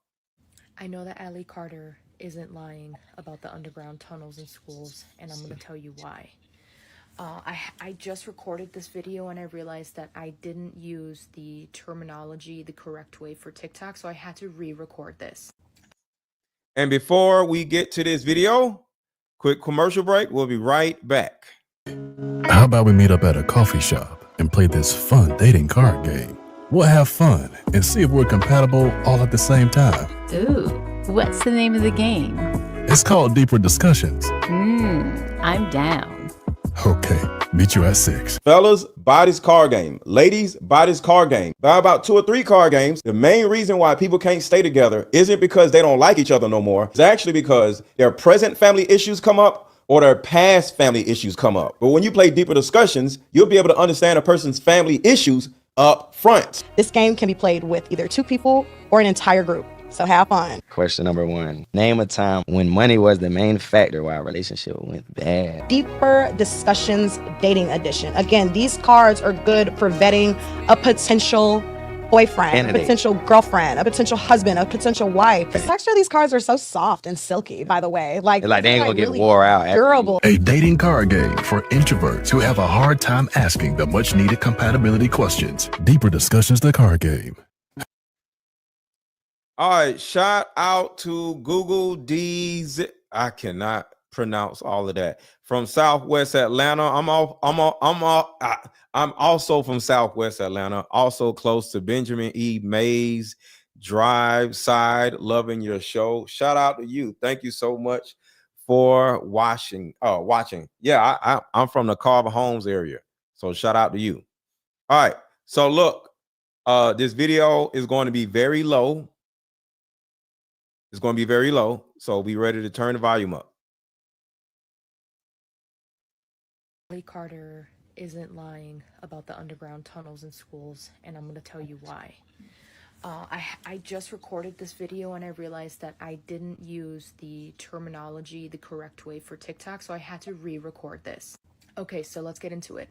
Speaker 13: I know that Allie Carter isn't lying about the underground tunnels in schools, and I'm going to tell you why. I just recorded this video and I realized that I didn't use the terminology the correct way for TikTok, so I had to re-record this.
Speaker 2: And before we get to this video, quick commercial break. We'll be right back.
Speaker 7: How about we meet up at a coffee shop and play this fun dating card game? We'll have fun and see if we're compatible all at the same time.
Speaker 8: Ooh, what's the name of the game?
Speaker 7: It's called Deeper Discussions.
Speaker 8: I'm down.
Speaker 7: Okay, meet you at 6.
Speaker 2: Fellas, buy this card game. Ladies, buy this card game. Buy about 2 or 3 card games. The main reason why people can't stay together isn't because they don't like each other no more. It's actually because their present family issues come up or their past family issues come up. But when you play Deeper Discussions, you'll be able to understand a person's family issues up front.
Speaker 9: This game can be played with either 2 people or an entire group. So have fun.
Speaker 10: Question number 1. Name a time when money was the main factor why a relationship went bad.
Speaker 9: Deeper Discussions Dating Edition. Again, these cards are good for vetting a potential boyfriend, a potential girlfriend, a potential husband, a potential wife. The texture of these cards are so soft and silky, by the way. Like
Speaker 10: they ain't gonna get
Speaker 9: really
Speaker 10: wore out.
Speaker 9: Durable.
Speaker 7: A dating card game for introverts who have a hard time asking the much needed compatibility questions. Deeper Discussions, the card game.
Speaker 2: All right, shout out to Google D's. I cannot pronounce all of that. From Southwest Atlanta. I'm also from Southwest Atlanta, also close to Benjamin E. Mays Drive Side, loving your show. Shout out to you. Thank you so much for watching. Yeah, I'm from the Carver Homes area, so shout out to you. All right, so look, this video is going to be very low. It's going to be very low, so be ready to turn the volume up.
Speaker 13: Lee Carter isn't lying about the underground tunnels in schools, and I'm going to tell you why. I just recorded this video and I realized that I didn't use the terminology the correct way for TikTok, so I had to re-record this. Okay, so let's get into it.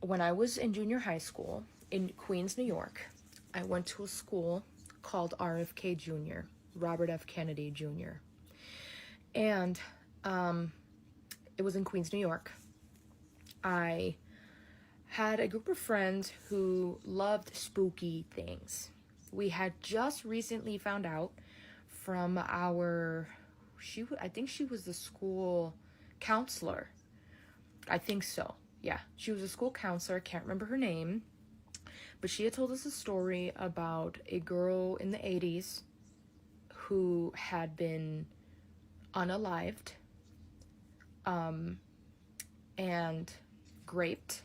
Speaker 13: When I was in junior high school in Queens, New York, I went to a school called RFK Jr., Robert F. Kennedy Jr. And it was in Queens, New York. I had a group of friends who loved spooky things. We had just recently found out from I think she was the school counselor. I think so. Yeah, she was a school counselor. I can't remember her name. But she had told us a story about a girl in the 80s who had been unalived and raped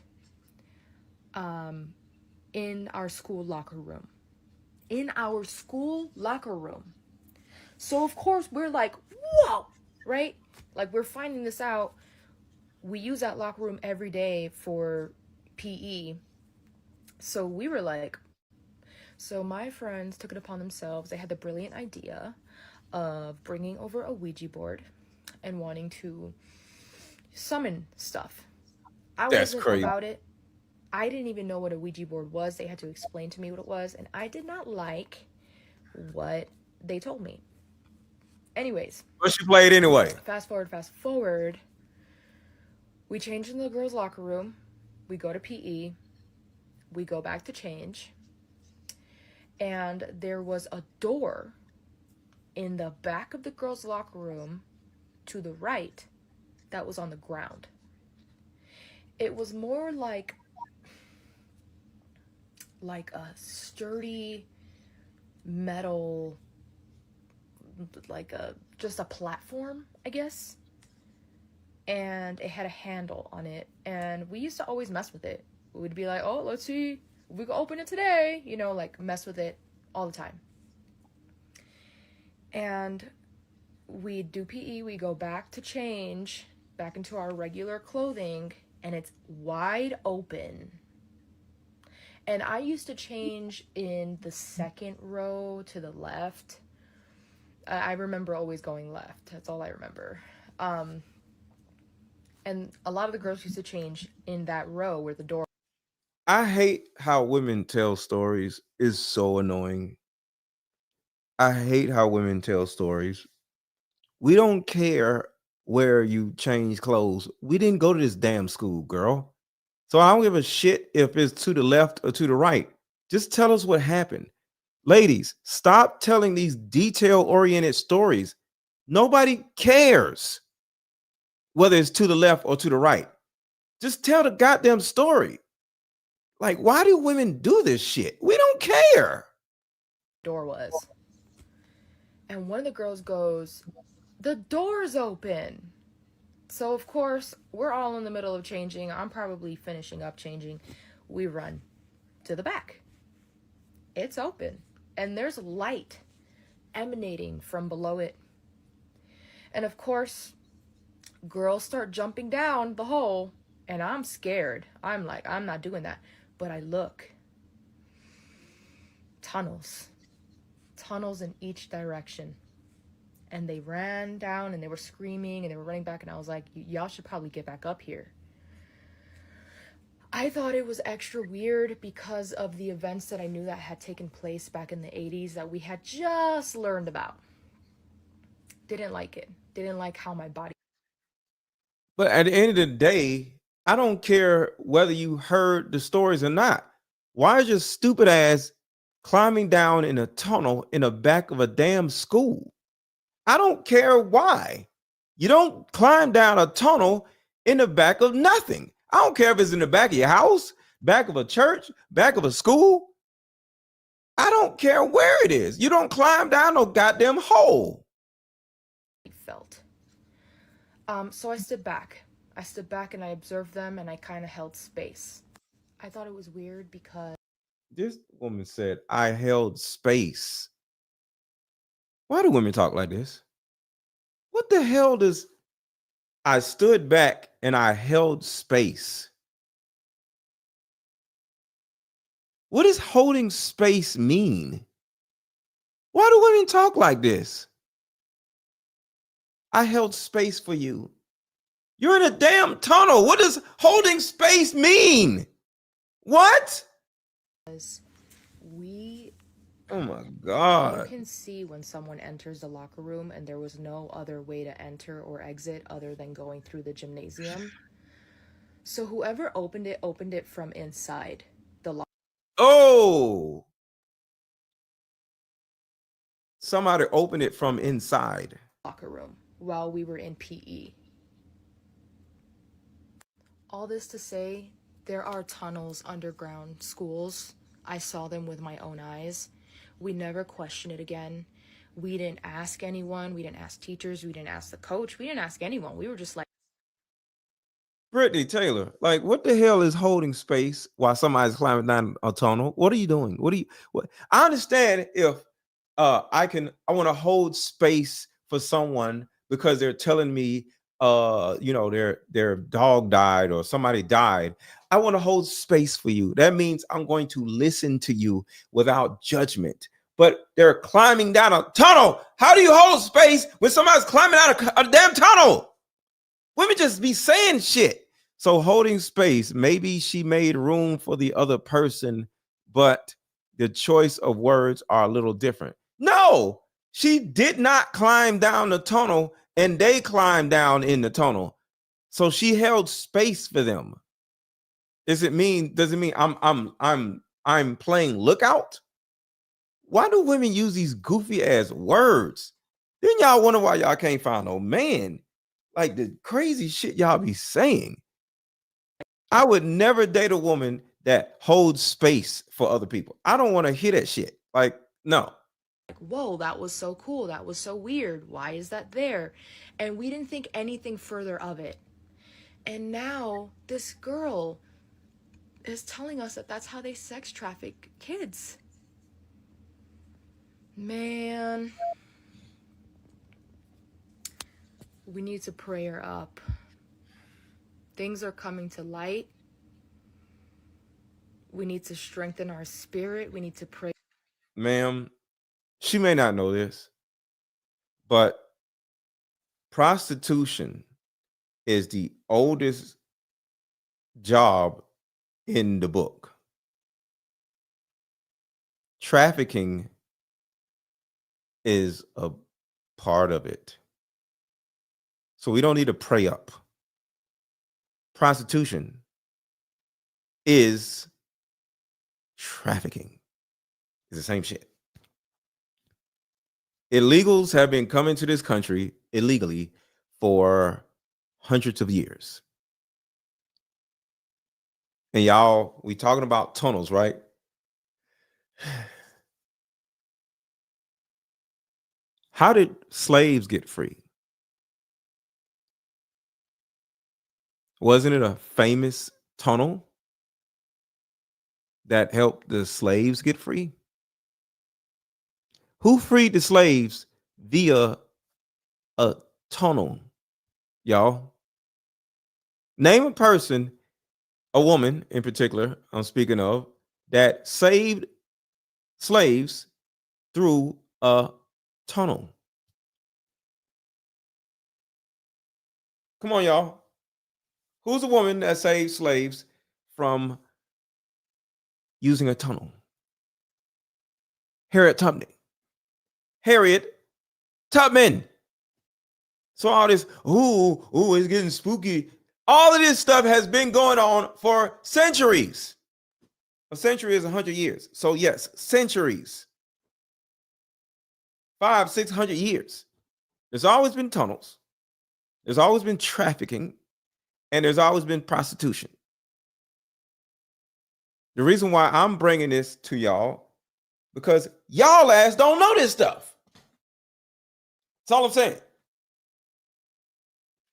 Speaker 13: in our school locker room. In our school locker room. So of course we're like, whoa, right? Like we're finding this out. We use that locker room every day for PE. So we were like, so my friends took it upon themselves. They had the brilliant idea of bringing over a Ouija board and wanting to summon stuff. I wasn't about it. I didn't even know what a Ouija board was. They had to explain to me what it was, and I did not like what they told me. Anyways.
Speaker 2: But you played anyway.
Speaker 13: Fast forward. We change in the girls' locker room. We go to PE. We go back to change. And there was a door in the back of the girls' locker room to the right that was on the ground. It was more like a sturdy metal, just a platform, I guess. And it had a handle on it. And we used to always mess with it. We'd be like, oh, let's see if we can open it today. You know, like mess with it all the time. And we do PE, we go back to change, back into our regular clothing, and it's wide open. And I used to change in the second row to the left. I remember always going left. That's all I remember. And a lot of the girls used to change in that row where the door.
Speaker 2: I hate how women tell stories. It's so annoying. I hate how women tell stories. We don't care where you change clothes. We didn't go to this damn school, girl. So I don't give a shit if it's to the left or to the right. Just tell us what happened. Ladies, stop telling these detail-oriented stories. Nobody cares whether it's to the left or to the right. Just tell the goddamn story. Like, why do women do this shit? We don't care.
Speaker 13: Door was. And one of the girls goes, the door's open. So, of course, we're all in the middle of changing. I'm probably finishing up changing. We run to the back. It's open. And there's light emanating from below it. And, of course, girls start jumping down the hole. And I'm scared. I'm like, I'm not doing that. But I look. Tunnels in each direction. And they ran down and they were screaming and they were running back, and I was like, y'all should probably get back up here. I thought it was extra weird because of the events that I knew that had taken place back in the 80s that we had just learned about. Didn't like it. Didn't like how my body.
Speaker 2: But at the end of the day, I don't care whether you heard the stories or not. Why is your stupid ass climbing down in a tunnel in the back of a damn school? I don't care why. You don't climb down a tunnel in the back of nothing. I don't care if it's in the back of your house, back of a church, back of a school. I don't care where it is. You don't climb down no goddamn hole.
Speaker 13: Felt. So I stood back. I stood back and I observed them and I kind of held space. I thought it was weird because
Speaker 2: this woman said, I held space. Why do women talk like this? What the hell does I stood back and I held space? What does holding space mean? Why do women talk like this? I held space for you. You're in a damn tunnel. What does holding space mean? What?
Speaker 13: we
Speaker 2: Oh my
Speaker 13: you
Speaker 2: God.
Speaker 13: can see when someone enters the locker room and there was no other way to enter or exit other than going through the gymnasium. So whoever opened it from inside the locker.
Speaker 2: Oh. Somebody opened it from inside.
Speaker 13: Locker room while we were in PE. All this to say, there are tunnels underground schools. I saw them with my own eyes. We never questioned it again. We didn't ask anyone. We didn't ask teachers. We didn't ask the coach. We didn't ask anyone. We were just like,
Speaker 2: Brittany Taylor, like, what the hell is holding space while somebody's climbing down a tunnel? What are you doing? What? I understand if I want to hold space for someone because they're telling me their dog died or somebody died. I want to hold space for you. That means I'm going to listen to you without judgment. But they're climbing down a tunnel. How do you hold space when somebody's climbing out a damn tunnel? Women just be saying shit. So holding space, maybe she made room for the other person, but the choice of words are a little different. No, she did not climb down the tunnel and they climbed down in the tunnel. So she held space for them. Does it mean I'm playing lookout? Why do women use these goofy ass words? Then y'all wonder why y'all can't find no man. Like the crazy shit y'all be saying. I would never date a woman that holds space for other people. I don't want to hear that shit. Like, no.
Speaker 13: whoa, that was so cool. That was so weird. Why is that there? And we didn't think anything further of it. And now this girl is telling us that that's how they sex traffic kids. Man, we need to pray her up. Things are coming to light. We need to strengthen our spirit. We need to pray.
Speaker 2: Ma'am, she may not know this, but prostitution is the oldest job in the book. Trafficking is a part of it. So we don't need to pray up. Prostitution is trafficking. It's the same shit. Illegals have been coming to this country illegally for hundreds of years. And y'all, we talking about tunnels, right? How did slaves get free? Wasn't it a famous tunnel that helped the slaves get free? Who freed the slaves via a tunnel, y'all? Name a person, a woman in particular, I'm speaking of, that saved slaves through a tunnel. Come on, y'all. Who's a woman that saved slaves from using a tunnel? Harriet Tubman. Harriet Tubman. So all this, ooh, it's getting spooky. All of this stuff has been going on for centuries. A century is 100 years. So yes, centuries. 500-600 years. There's always been tunnels. There's always been trafficking. And there's always been prostitution. The reason why I'm bringing this to y'all because y'all ass don't know this stuff. That's all I'm saying.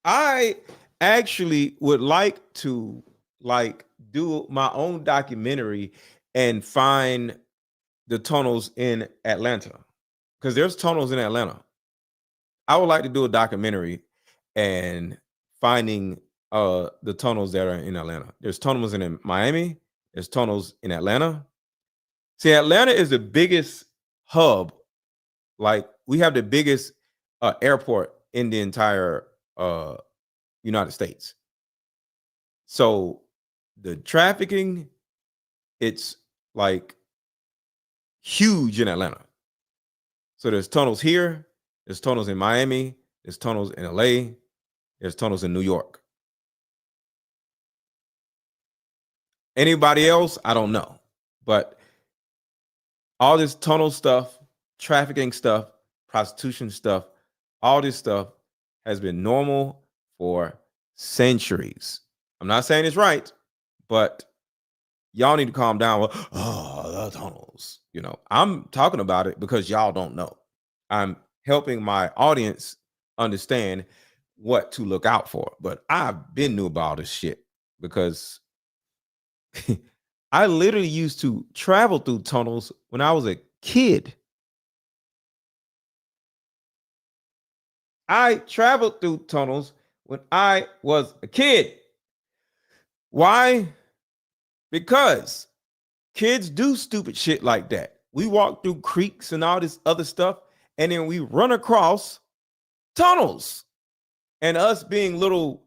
Speaker 2: I actually would like to do my own documentary and find the tunnels in Atlanta, because there's tunnels in Atlanta. I would like to do a documentary and finding the tunnels that are in Atlanta. There's tunnels in Miami. There's tunnels in Atlanta. See, Atlanta is the biggest hub. Like, we have the biggest airport in the entire United States. So the trafficking, it's like huge in Atlanta. So there's tunnels here, there's tunnels in Miami, there's tunnels in LA, there's tunnels in New York. Anybody else? I don't know. But all this tunnel stuff, trafficking stuff, prostitution stuff, all this stuff has been normal for centuries. I'm not saying it's right, but y'all need to calm down with, the tunnels. You know, I'm talking about it because y'all don't know. I'm helping my audience understand what to look out for. But I've been knew about this shit because I literally used to travel through tunnels when I was a kid. I traveled through tunnels when I was a kid. Why? Because kids do stupid shit like that. We walk through creeks and all this other stuff, and then we run across tunnels. And us being little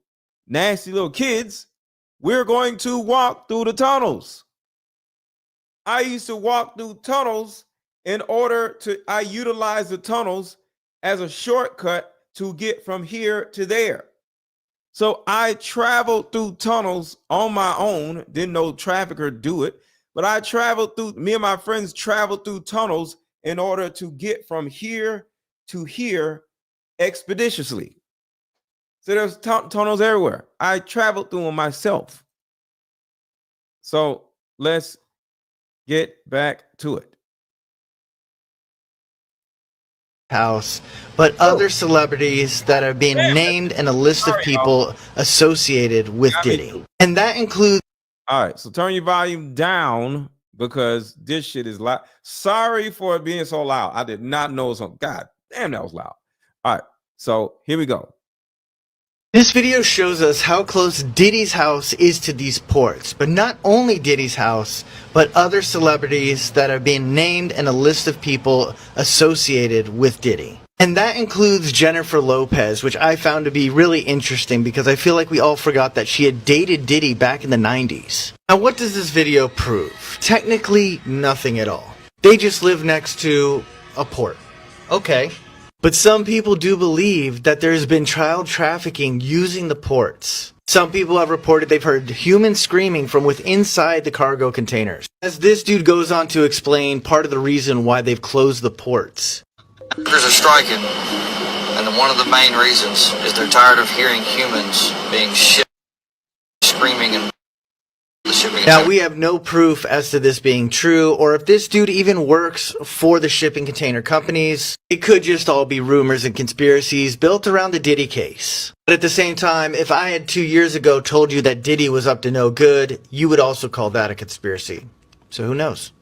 Speaker 2: nasty little kids, we're going to walk through the tunnels. I used to walk through tunnels I utilize the tunnels as a shortcut to get from here to there. So I traveled through tunnels on my own, didn't know trafficker do it, but me and my friends traveled through tunnels in order to get from here to here expeditiously. So there's tunnels everywhere. I traveled through them myself. So let's get back to it.
Speaker 12: House, but other celebrities that are being named in a list of people associated with Diddy. And that includes...
Speaker 2: All right, so turn your volume down because this shit is loud. Sorry for it being so loud. I did not know it was on. God damn, that was loud. All right, so here we go.
Speaker 12: This video shows us how close Diddy's house is to these ports, but not only Diddy's house, but other celebrities that are being named in a list of people associated with Diddy. And that includes Jennifer Lopez, which I found to be really interesting because I feel like we all forgot that she had dated Diddy back in the 90s. Now, what does this video prove? Technically, nothing at all. They just live next to a port. Okay. But some people do believe that there's been child trafficking using the ports. Some people have reported they've heard humans screaming from inside the cargo containers. As this dude goes on to explain part of the reason why they've closed the ports.
Speaker 14: Workers are striking, and one of the main reasons is they're tired of hearing humans being screaming and the shipping.
Speaker 12: Now, we have no proof as to this being true, or if this dude even works for the shipping container companies. It could just all be rumors and conspiracies built around the Diddy case. But at the same time, if I had 2 years ago told you that Diddy was up to no good, you would also call that a conspiracy. So who knows?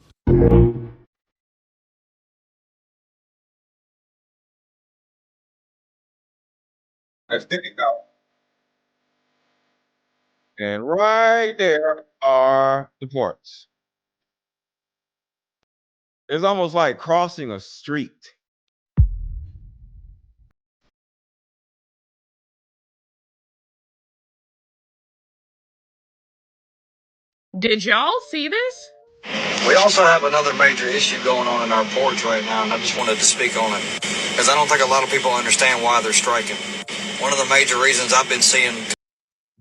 Speaker 2: That's Diddy go. And right there are the ports. It's almost like crossing a street.
Speaker 15: Did y'all see this?
Speaker 14: We also have another major issue going on in our ports right now, and I just wanted to speak on it because I don't think a lot of people understand why they're striking. One of the major reasons I've been seeing...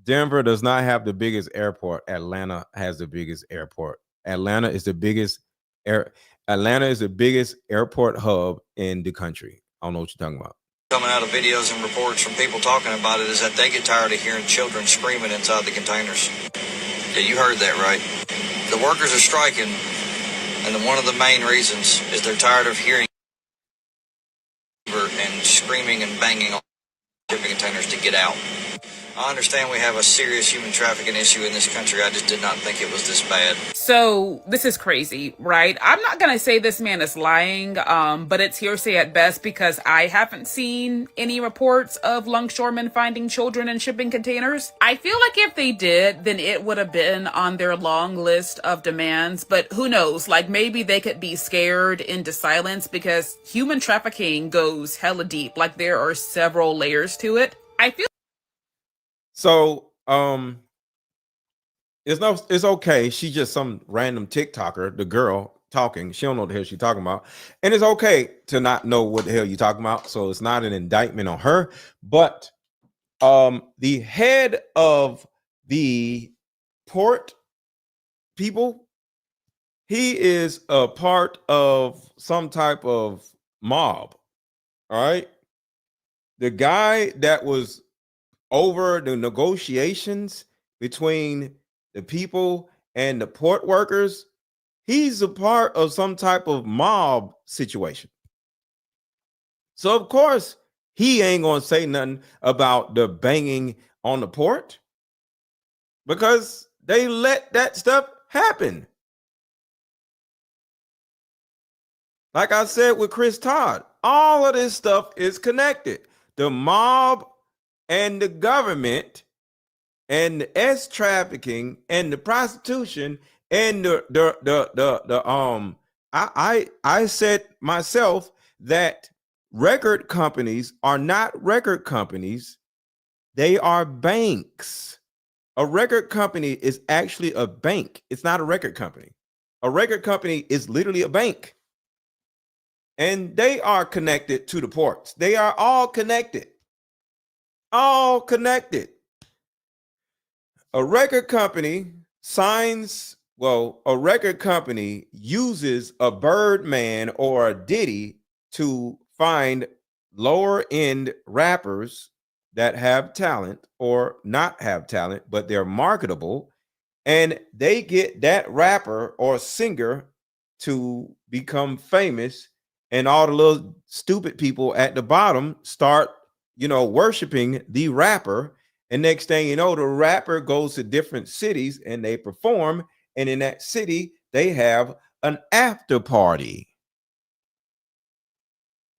Speaker 2: Denver does not have the biggest airport. Atlanta has the biggest airport. Atlanta is the biggest airport hub in the country. I don't know what you're talking about.
Speaker 14: Coming out of videos and reports from people talking about it is that they get tired of hearing children screaming inside the containers. Yeah, you heard that right. The workers are striking, And then one of the main reasons is they're tired of hearing and screaming and banging on shipping containers to get out. I understand we have a serious human trafficking issue in this country. I just did not think it was this bad.
Speaker 15: So this is crazy, right? I'm not going to say this man is lying, but it's hearsay at best because I haven't seen any reports of longshoremen finding children in shipping containers. I feel like if they did, then it would have been on their long list of demands, but who knows? Like maybe they could be scared into silence because human trafficking goes hella deep. Like there are several layers to it. I feel
Speaker 2: So, it's okay. She's just some random TikToker, the girl talking. She don't know what the hell she's talking about. And it's okay to not know what the hell you're talking about. So it's not an indictment on her. But the head of the port people, he is a part of some type of mob. All right. The guy that was over the negotiations between the people and the port workers, he's a part of some type of mob situation. So of course he ain't gonna say nothing about the banging on the port because they let that stuff happen. Like I said with Chris Todd, all of this stuff is connected. The mob and the government and the trafficking and the prostitution and I said myself that record companies are not record companies, they are banks. A record company is actually a bank. It's not a record company. A record company is literally a bank. And they are connected to the ports. They are all connected. All connected. A record company a record company uses a Birdman or a Diddy to find lower end rappers that have talent or not have talent, but they're marketable. And they get that rapper or singer to become famous. And all the little stupid people at the bottom start, worshiping the rapper. And next thing you know, the rapper goes to different cities and they perform. And in that city, they have an after party.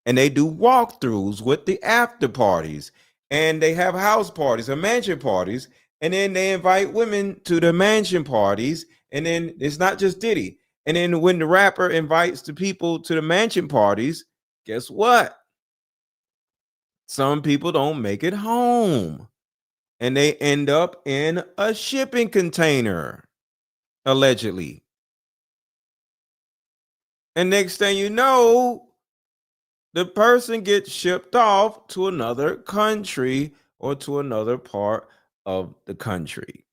Speaker 2: And they do walkthroughs with the after parties. And they have house parties or mansion parties. And then they invite women to the mansion parties. And then it's not just Diddy. And then when the rapper invites the people to the mansion parties, guess what? Some people don't make it home. And they end up in a shipping container, allegedly. And next thing you know, the person gets shipped off to another country or to another part of the country.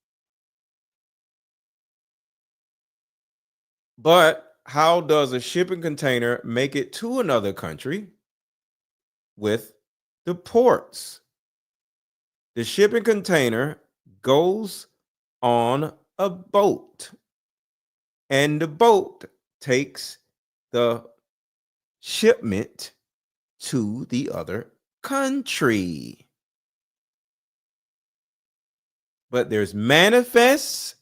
Speaker 2: But how does a shipping container make it to another country? With the ports. The shipping container goes on a boat, and the boat takes the shipment to the other country. But there's manifests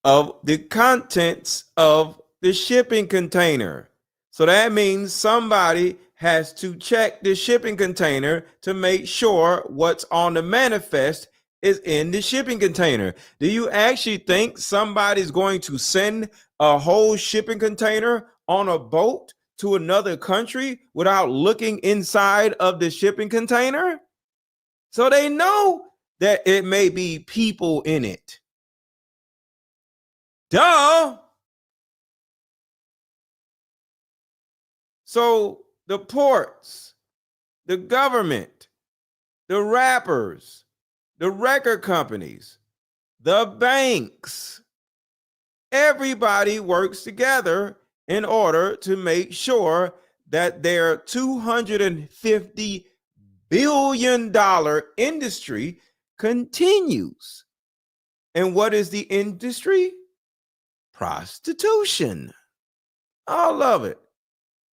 Speaker 2: of the contents of the shipping container. So that means somebody has to check the shipping container to make sure what's on the manifest is in the shipping container. Do you actually think somebody's going to send a whole shipping container on a boat to another country without looking inside of the shipping container? So they know that it may be people in it. Duh. So the ports, the government, the rappers, the record companies, the banks, everybody works together in order to make sure that their $250 billion industry continues. And what is the industry? prostitution. All of it.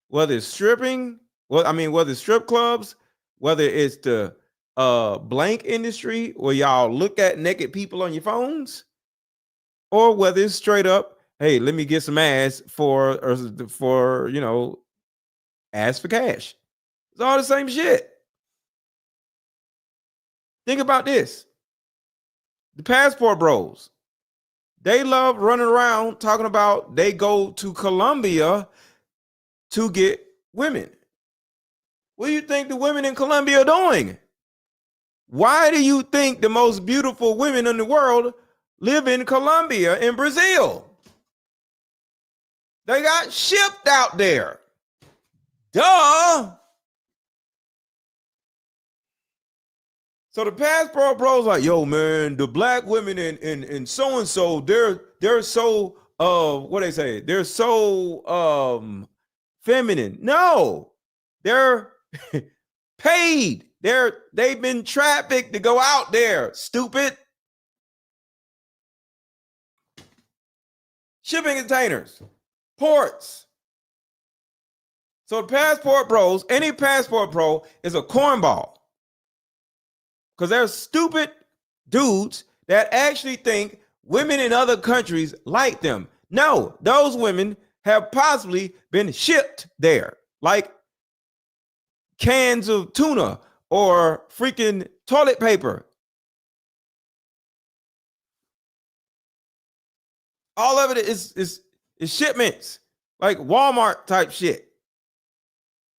Speaker 2: Whether it's stripping, whether it's strip clubs, whether it's the blank industry where y'all look at naked people on your phones, or whether it's straight up, hey, let me get some ass for ass for cash. It's all the same shit. Think about this. The passport bros, they love running around talking about they go to Colombia to get women. What do you think the women in Colombia are doing? Why do you think the most beautiful women in the world live in Colombia and Brazil? They got shipped out there. Duh. So the passport bros like, yo, man, the black women in so-and-so, they're so what they say? They're so feminine. No, they're paid. They've been trafficked to go out there, stupid. Shipping containers, ports. So the passport bros, any passport bro is a cornball. Because there's stupid dudes that actually think women in other countries like them. No, those women have possibly been shipped there, like cans of tuna or freaking toilet paper. All of it is shipments, like Walmart type shit.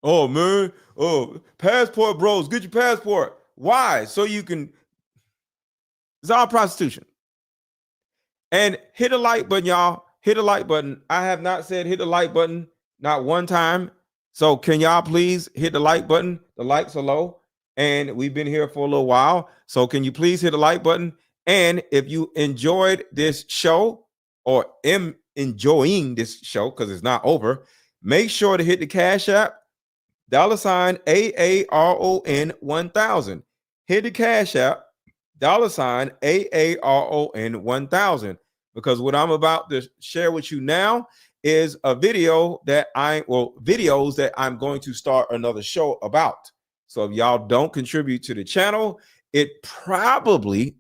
Speaker 2: Oh, man. Oh, passport bros, get your passport. Why? So you can. It's all prostitution. And hit the like button, y'all. Hit the like button. I have not said hit the like button not one time. So can y'all please hit the like button? The likes are low. And we've been here for a little while. So can you please hit the like button? And if you enjoyed this show or am enjoying this show because it's not over, make sure to hit the Cash App. $AARON 1000. Hit the Cash App, $AARON 1000. Because what I'm about to share with you now is a video videos that I'm going to start another show about. So if y'all don't contribute to the channel, it probably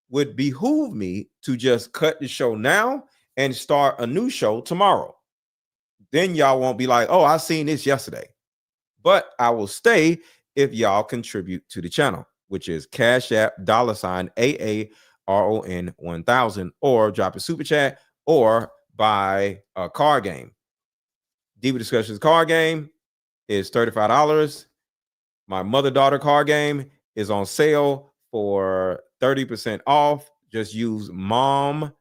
Speaker 2: would behoove me to just cut the show now and start a new show tomorrow. Then y'all won't be like, oh, I seen this yesterday. But I will stay if y'all contribute to the channel, which is Cash App $AARON 1000, or drop a super chat or buy a card game. Diva Discussions card game is $35. My mother-daughter card game is on sale for 30% off. Just use mom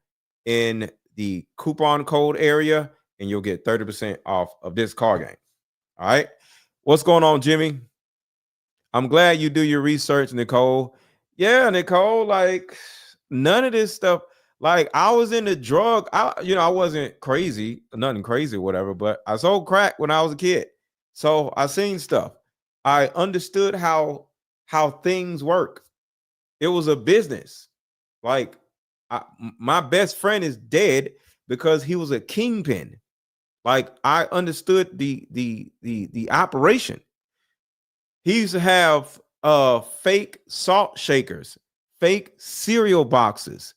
Speaker 2: in the coupon code area and you'll get 30% off of this card game. All right. What's going on, Jimmy? I'm glad you do your research, Nicole. Yeah, Nicole, like none of this stuff. Like I was in the drug. I wasn't crazy, nothing crazy, whatever, but I sold crack when I was a kid. So I seen stuff. I understood how things work. It was a business. Like my best friend is dead because he was a kingpin. Like I understood the operation. He used to have fake salt shakers, fake cereal boxes.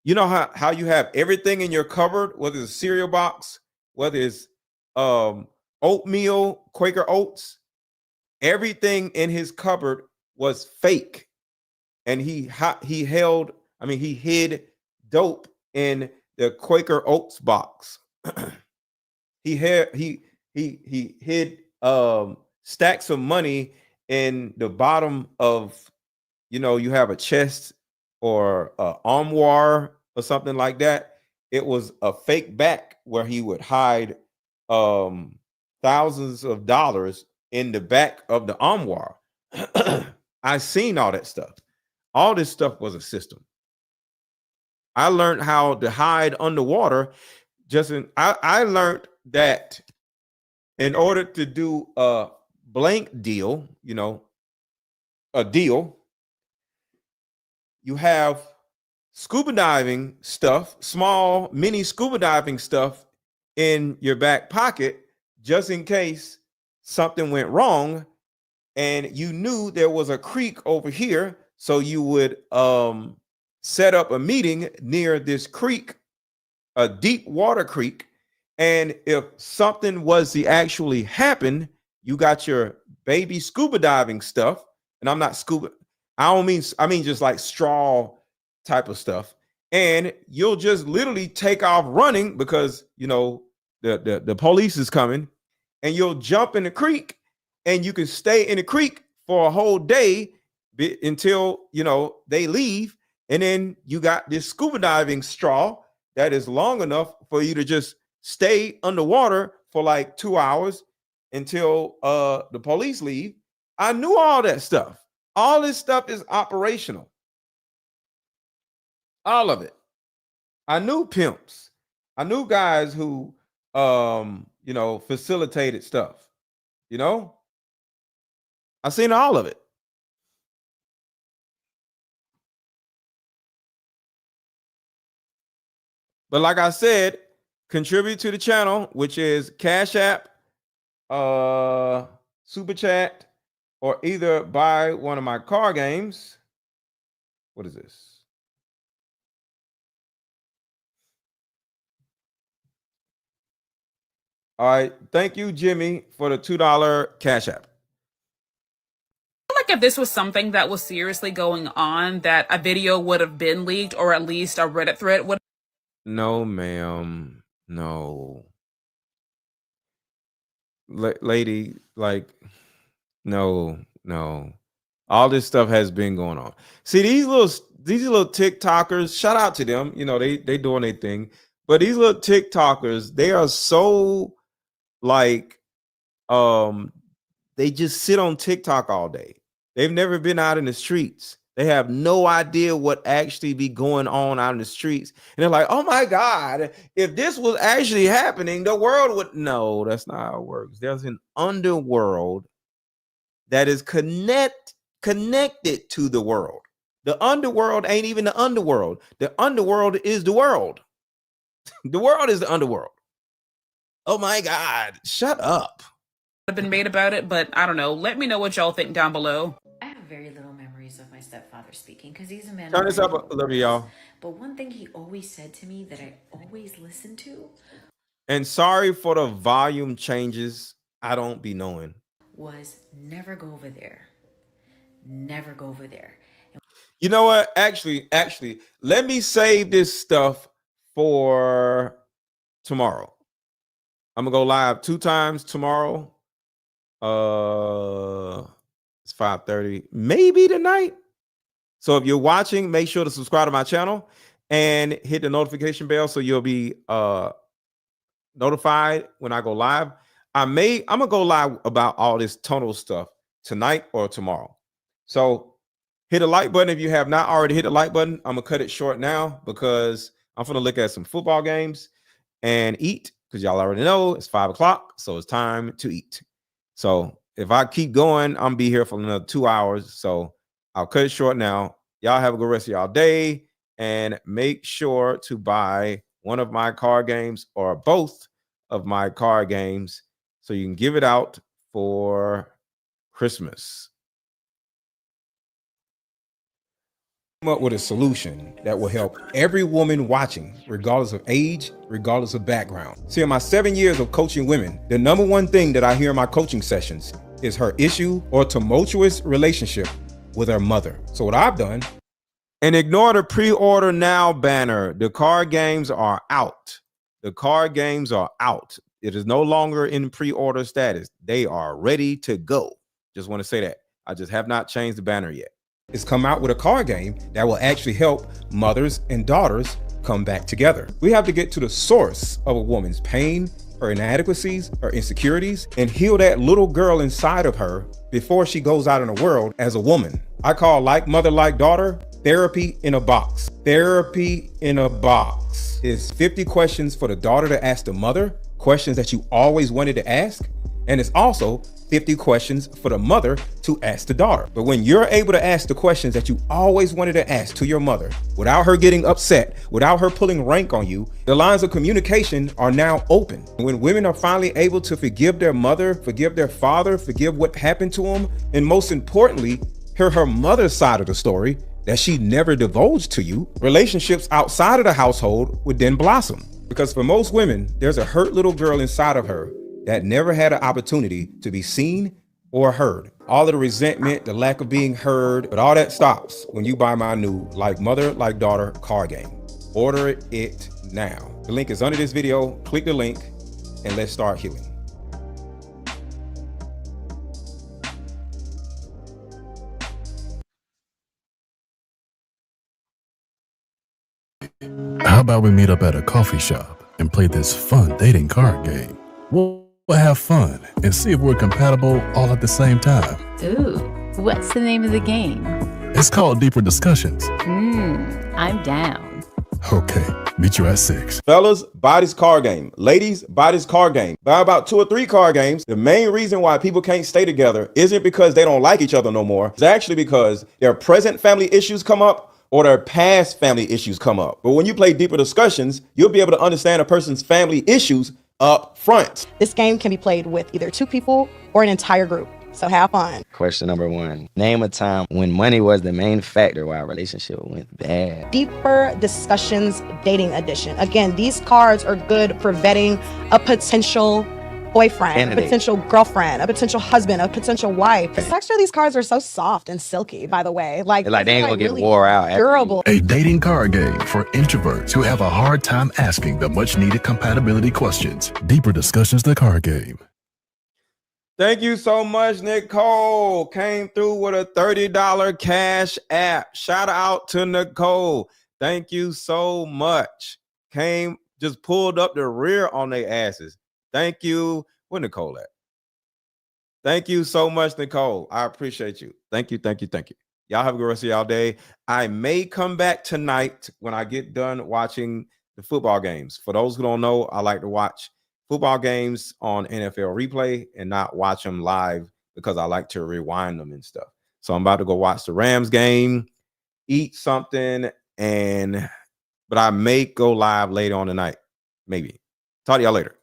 Speaker 2: You know how you have everything in your cupboard, whether it's a cereal box, whether it's oatmeal, Quaker Oats, everything in his cupboard was fake. And he hid dope in the Quaker Oats box. He hid stacks of money in the bottom of, you have a chest or an armoire or something like that. It was a fake back where he would hide thousands of dollars in the back of the armoire. I seen all that stuff. All this stuff was a system. I learned how to hide underwater. I learned that in order to do a blank deal, a deal, you have scuba diving stuff, small mini scuba diving stuff in your back pocket, just in case something went wrong and you knew there was a creek over here. So you would set up a meeting near this creek, a deep water creek. And if something was to actually happen, you got your baby scuba diving stuff. And I'm not scuba. I mean just like straw type of stuff. And you'll just literally take off running because, you know, the police is coming, and you'll jump in the creek, and you can stay in the creek for a whole day until, you know, they leave. And then you got this scuba diving straw that is long enough for you to just stay underwater for like 2 hours until the police leave. I knew all that stuff. All this stuff is operational. All of it. I knew pimps. I knew guys who, you know, facilitated stuff. You know, I seen all of it. But like I said, contribute to the channel, which is Cash App, Super Chat, or either buy one of my car games. What is this? All right. Thank you, Jimmy, for the $2 Cash App.
Speaker 15: Like if this was something that was seriously going on, that a video would have been leaked, or at least a Reddit thread would.
Speaker 2: No, ma'am. No. Lady, like, no. All this stuff has been going on. See, these little TikTokers, shout out to them. You know, they doing their thing. But these little TikTokers, they are so like, they just sit on TikTok all day. They've never been out in the streets. They have no idea what actually be going on out in the streets. And they're like, oh my God, if this was actually happening, the world would. No, that's not how it works. There's an underworld that is connected to the world. The underworld ain't even the underworld. The underworld is the world. The world is the underworld. Oh my God, shut up.
Speaker 15: Have been made about it, but I don't know. Let me know what y'all think down below.
Speaker 16: I have very little memories of my stepfather speaking because he's a man.
Speaker 2: Turn this up a little bit, y'all.
Speaker 16: But one thing he always said to me that I always listened to.
Speaker 2: And sorry for the volume changes. I don't be knowing.
Speaker 16: Was never go over there. Never go over there.
Speaker 2: You know what? Actually, let me save this stuff for tomorrow. I'm gonna go live 2 times tomorrow. It's 5:30, maybe tonight. So if you're watching, make sure to subscribe to my channel and hit the notification bell so you'll be notified when I go live. I'm gonna go live about all this tunnel stuff tonight or tomorrow. So hit the like button if you have not already hit the like button. I'm gonna cut it short now because I'm gonna look at some football games and eat, because y'all already know it's 5 o'clock, so it's time to eat. So if I keep going, I'm gonna be here for another 2 hours. So I'll cut it short now. Y'all have a good rest of y'all day, and make sure to buy one of my card games or both of my card games so you can give it out for Christmas. Come up with a solution that will help every woman watching, regardless of age, regardless of background. See, in my 7 years of coaching women, the number one thing that I hear in my coaching sessions is her issue or tumultuous relationship with her mother. So what I've done, and ignore the pre-order now banner. The card games are out. The card games are out. It is no longer in pre-order status. They are ready to go. Just want to say that. I just have not changed the banner yet. It's come out with a card game that will actually help mothers and daughters come back together. We have to get to the source of a woman's pain, her inadequacies, her insecurities, and heal that little girl inside of her before she goes out in the world as a woman. I call Like Mother, Like Daughter therapy in a box. Therapy in a box is 50 questions for the daughter to ask the mother, questions that you always wanted to ask. And it's also 50 questions for the mother to ask the daughter. But when you're able to ask the questions that you always wanted to ask to your mother without her getting upset, without her pulling rank on you, the lines of communication are now open. When women are finally able to forgive their mother, forgive their father, forgive what happened to them, and most importantly, hear her mother's side of the story that she never divulged to you, relationships outside of the household would then blossom. Because for most women, there's a hurt little girl inside of her that never had an opportunity to be seen or heard. All of the resentment, the lack of being heard, but all that stops when you buy my new Like Mother, Like Daughter card game. Order it now. The link is under this video. Click the link and let's start healing.
Speaker 7: How about we meet up at a coffee shop and play this fun dating card game? We'll have fun and see if we're compatible all at the same time.
Speaker 8: Ooh, what's the name of the game?
Speaker 7: It's called Deeper Discussions.
Speaker 8: I'm down.
Speaker 7: Okay, meet you at 6.
Speaker 2: Fellas, buy this card game. Ladies, buy this card game. Buy about 2 or 3 card games. The main reason why people can't stay together isn't because they don't like each other no more. It's actually because their present family issues come up or their past family issues come up. But when you play Deeper Discussions, you'll be able to understand a person's family issues up front.
Speaker 9: This game can be played with either 2 people or an entire group. So have fun.
Speaker 10: Question number 1. Name a time when money was the main factor why a relationship went bad.
Speaker 9: Deeper Discussions Dating Edition. Again, these cards are good for vetting a potential boyfriend, a potential girlfriend, a potential husband, a potential wife. Actually, these cards are so soft and silky, by the way. Like
Speaker 10: they ain't gonna get
Speaker 9: really
Speaker 10: wore out.
Speaker 9: durable.
Speaker 7: A dating card game for introverts who have a hard time asking the much needed compatibility questions. Deeper Discussions, the card game.
Speaker 2: Thank you so much, Nicole. Came through with a $30 cash app. Shout out to Nicole. Thank you so much. Just pulled up the rear on their asses. Thank you. Where Nicole at? Thank you so much, Nicole. I appreciate you. Thank you, thank you, thank you. Y'all have a good rest of y'all day. I may come back tonight when I get done watching the football games. For those who don't know, I like to watch football games on NFL Replay and not watch them live because I like to rewind them and stuff. So I'm about to go watch the Rams game, eat something, but I may go live later on tonight. Maybe. Talk to y'all later.